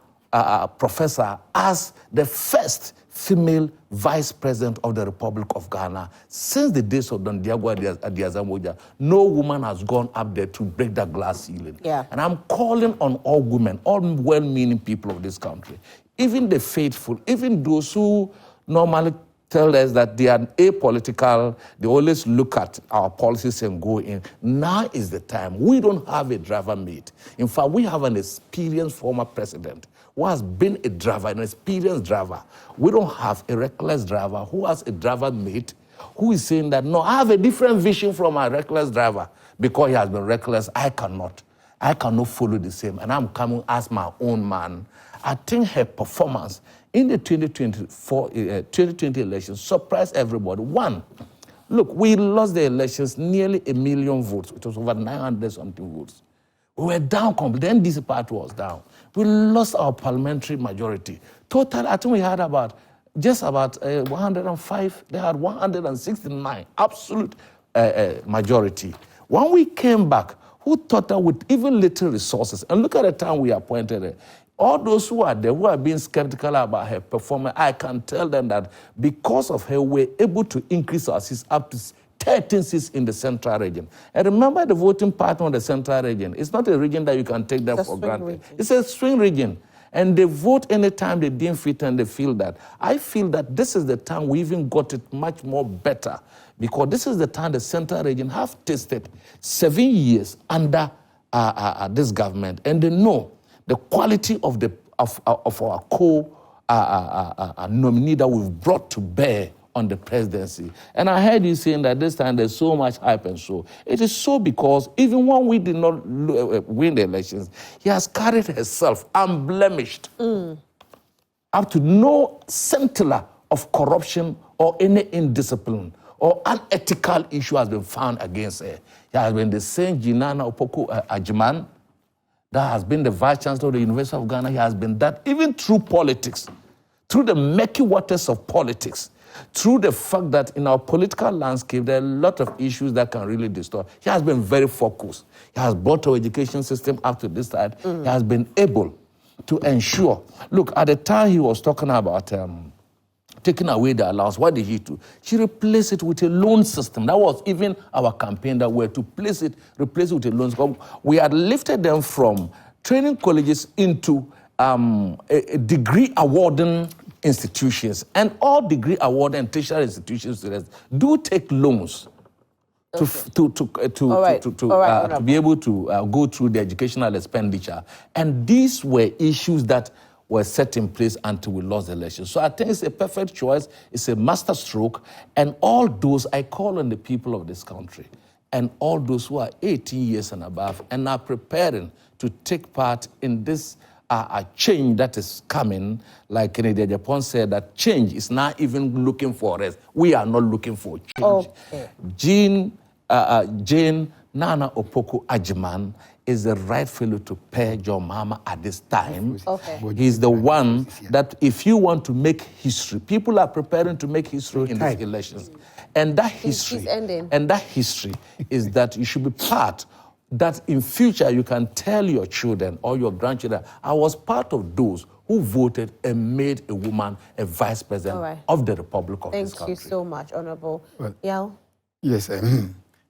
Professor as the first female vice president of the Republic of Ghana. Since the days of Don Diego Adiazamoja, no woman has gone up there to break that glass ceiling. Yeah. And I'm calling on all women, all well-meaning people of this country, even the faithful, even those who normally tell us that they are apolitical, they always look at our policies and go in. Now is the time. We don't have a driver mate. In fact, we have an experienced former president who has been a driver, an experienced driver. We don't have a reckless driver who has a driver mate who is saying that, no, I have a different vision from my reckless driver. Because he has been reckless, I cannot follow the same. And I'm coming as my own man. I think her performance in the 2020 elections surprised everybody. One, look, we lost the elections nearly 1 million votes. It was over 900 something votes. We were down completely. The NDC party was down. We lost our parliamentary majority. Total, I think we had just about 105. They had 169 absolute majority. When we came back, who thought that with even little resources, and look at the time we appointed her, all those who are there, who are being skeptical about her performance, I can tell them that because of her, we're able to increase our seats up to 13 seats in the central region. And remember the voting pattern of the central region. It's not a region that you can take them for granted. It's a swing region. And they vote anytime they deem fit and they feel that. I feel that this is the time we even got it much more better, because this is the time the Central Region have tasted 7 years under this government, and they know the quality of our nominee that we've brought to bear on the presidency. And I heard you saying that this time there's so much hype and so. It is so because even when we did not win the elections, he has carried himself unblemished up to no scintilla of corruption or any indiscipline or unethical issue has been found against her. He has been the same Ginana Opoku Agyeman that has been the Vice Chancellor of the University of Ghana. He has been that even through politics, through the murky waters of politics, through the fact that in our political landscape, there are a lot of issues that can really distort. He has been very focused. He has brought our education system up to this side. He has been able to ensure. Look, at the time he was talking about taking away the allowance, what did he do? She replaced it with a loan system. That was even our campaign, that we were to replace it with a loan system. We had lifted them from training colleges into a degree awarding institutions, and all degree awarding and tertiary institutions do take loans to be able to go through the educational expenditure. And these were issues that were set in place until we lost the election. So I think it's a perfect choice. It's a master stroke. And all those, I call on the people of this country and all those who are 18 years and above and are preparing to take part in this a change that is coming. Like Kennedy Japan said, that change is not even looking for us. We are not looking for change. Okay. Jane Nana Opoku Agyeman is the right fellow to pair your mama at this time. Okay. He's the one that if you want to make history, people are preparing to make history in these elections. And that history, is that you should be part that in future you can tell your children or your grandchildren, I was part of those who voted and made a woman a vice president of the Republic of this country. Thank you so much, Honorable Yaw. Yes,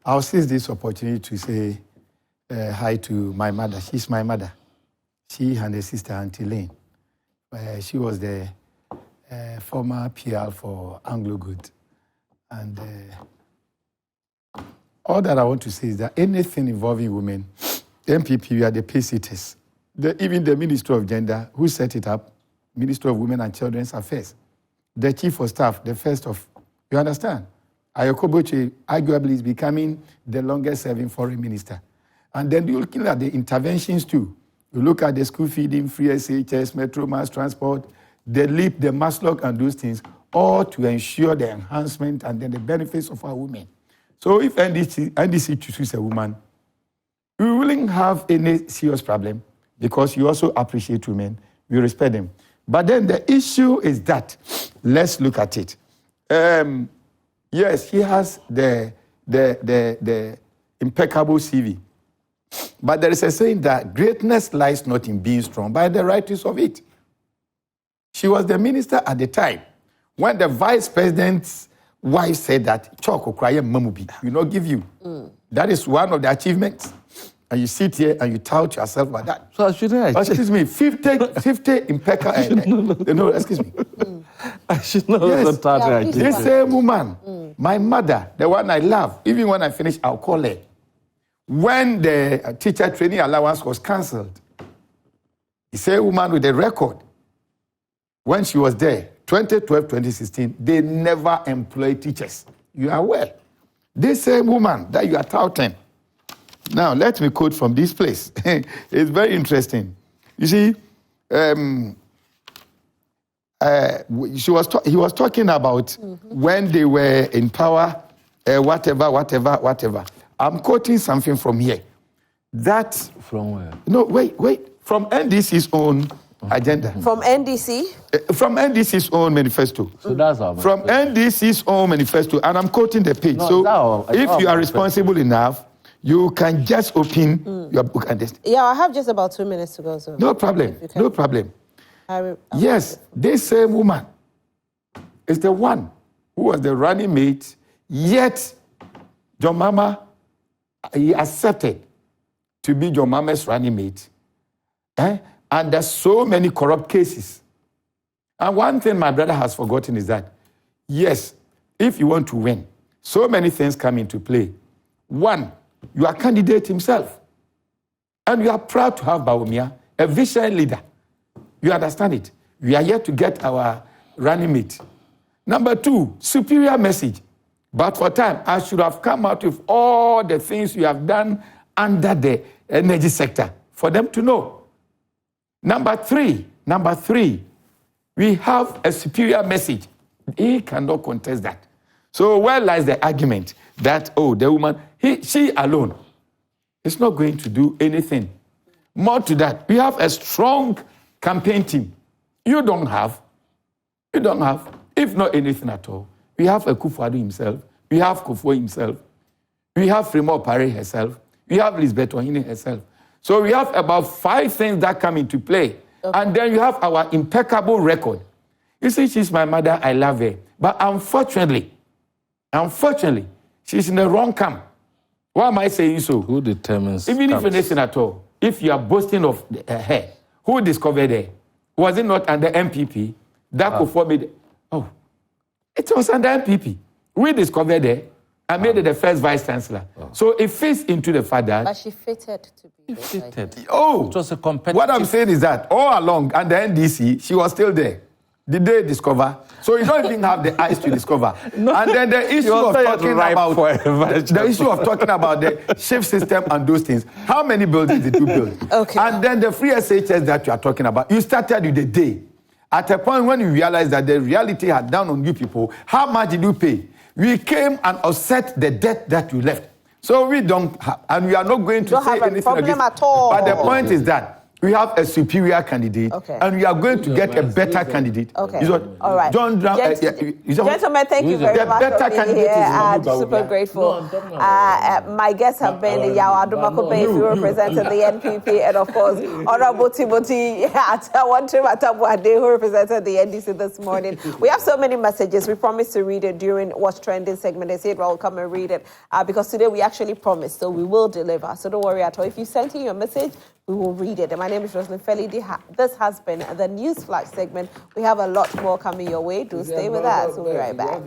I'll seize this opportunity to say hi to my mother. She's my mother. She and her sister, Auntie Lane. She was the former PR for Anglo Good. And all that I want to say is that anything involving women, the MPP, we are the pace setters. Even the Minister of Gender, who set it up, Minister of Women and Children's Affairs, the Chief of Staff, the first of, you understand? Ayokoboche arguably is becoming the longest serving foreign minister. And then you're looking at the interventions too. You look at the school feeding, free SHS, Metro Mass Transport, the LEAP, the Maslock, and those things, all to ensure the enhancement and then the benefits of our women. So if NDC chooses a woman, we wouldn't have any serious problem because you also appreciate women, you respect them. But then the issue is that, let's look at it. Yes, he has the impeccable CV. But there is a saying that greatness lies not in being strong, but in the rightness of it. She was the minister at the time when the vice president's wife said that Choko Kraye Mamubi will not give you. That is one of the achievements. And you sit here and you tout yourself like that. So should I? Excuse me, 50 impeccable. No, excuse me. I should know. Yes. This same woman, my mother, the one I love, even when I finish, I'll call her. When the teacher training allowance was cancelled, the same woman with the record, when she was there, 2012, 2016, they never employed teachers. You are aware. This same woman that you are touting. Now, let me quote from this place. It's very interesting. You see, he was talking about when they were in power, whatever. I'm quoting something from here. That... From where? No, wait. From NDC's own agenda. From NDC? From NDC's own manifesto. So that's our manifesto. From NDC's own manifesto. And I'm quoting the page. No, so if you are responsible enough, you can just open your book and this. Yeah, I have just about 2 minutes to go. So no problem. No problem. Yes, this same woman is the one who was the running mate, yet John Mama, he accepted to be John Mama's running mate. And there's so many corrupt cases. And one thing my brother has forgotten is that, yes, if you want to win, so many things come into play. One, your candidate himself. And we are proud to have Bawumia, a visionary leader. You understand it? We are yet to get our running mate. Number two, superior message. But for time, I should have come out with all the things you have done under the energy sector for them to know. Number three, we have a superior message. He cannot contest that. So where lies the argument that, oh, the woman, she alone is not going to do anything. More to that, we have a strong campaign team. You don't have, if not anything at all. We have Akufo-Addo himself, we have Kofo himself, we have Fremont Pare herself, we have Lisbeth Ohene herself. So we have about 5 things that come into play. Okay. And then you have our impeccable record. You see, she's my mother, I love her. But unfortunately, she's in the wrong camp. Why am I saying so? Who determines? Even if anything at all, if you are boasting of her, who discovered her? Was it not under MPP? That Kofo made. Oh, it was under MPP. We discovered her and made her the first vice chancellor. Oh. So it fits into the fact that. But she fitted to be. Oh, it was a competitive. What I'm saying is that all along under NDC, she was still there. Did they discover? So you don't even have the eyes to discover. No, and then the issue of talking about the shift system and those things. How many buildings did you build? Okay. And then the free SHS that you are talking about, you started with the day. At a point when you realized that the reality had down on you people, how much did you pay? We came and offset the debt that you left. So we don't have, and we are not going to say anything problem at all. But the point is that we have a superior candidate, and we are going to get a better candidate. Okay. All right. Gentlemen, thank you very much for being here. I'm super grateful. My guests have been Yaw Adomako Baafi, who represented the NPP, and of course, Honorable Timothy Ataboadey, who represented the NDC this morning. We have so many messages. We promised to read it during What's Trending segment. They said, well, come and read it. Because today we actually promised, so we will deliver. So don't worry at all. If you sent in your message, we will read it. And my name is Roselyn. This has been the News Flash segment. We have a lot more coming your way. Do stay with us. We'll be right back.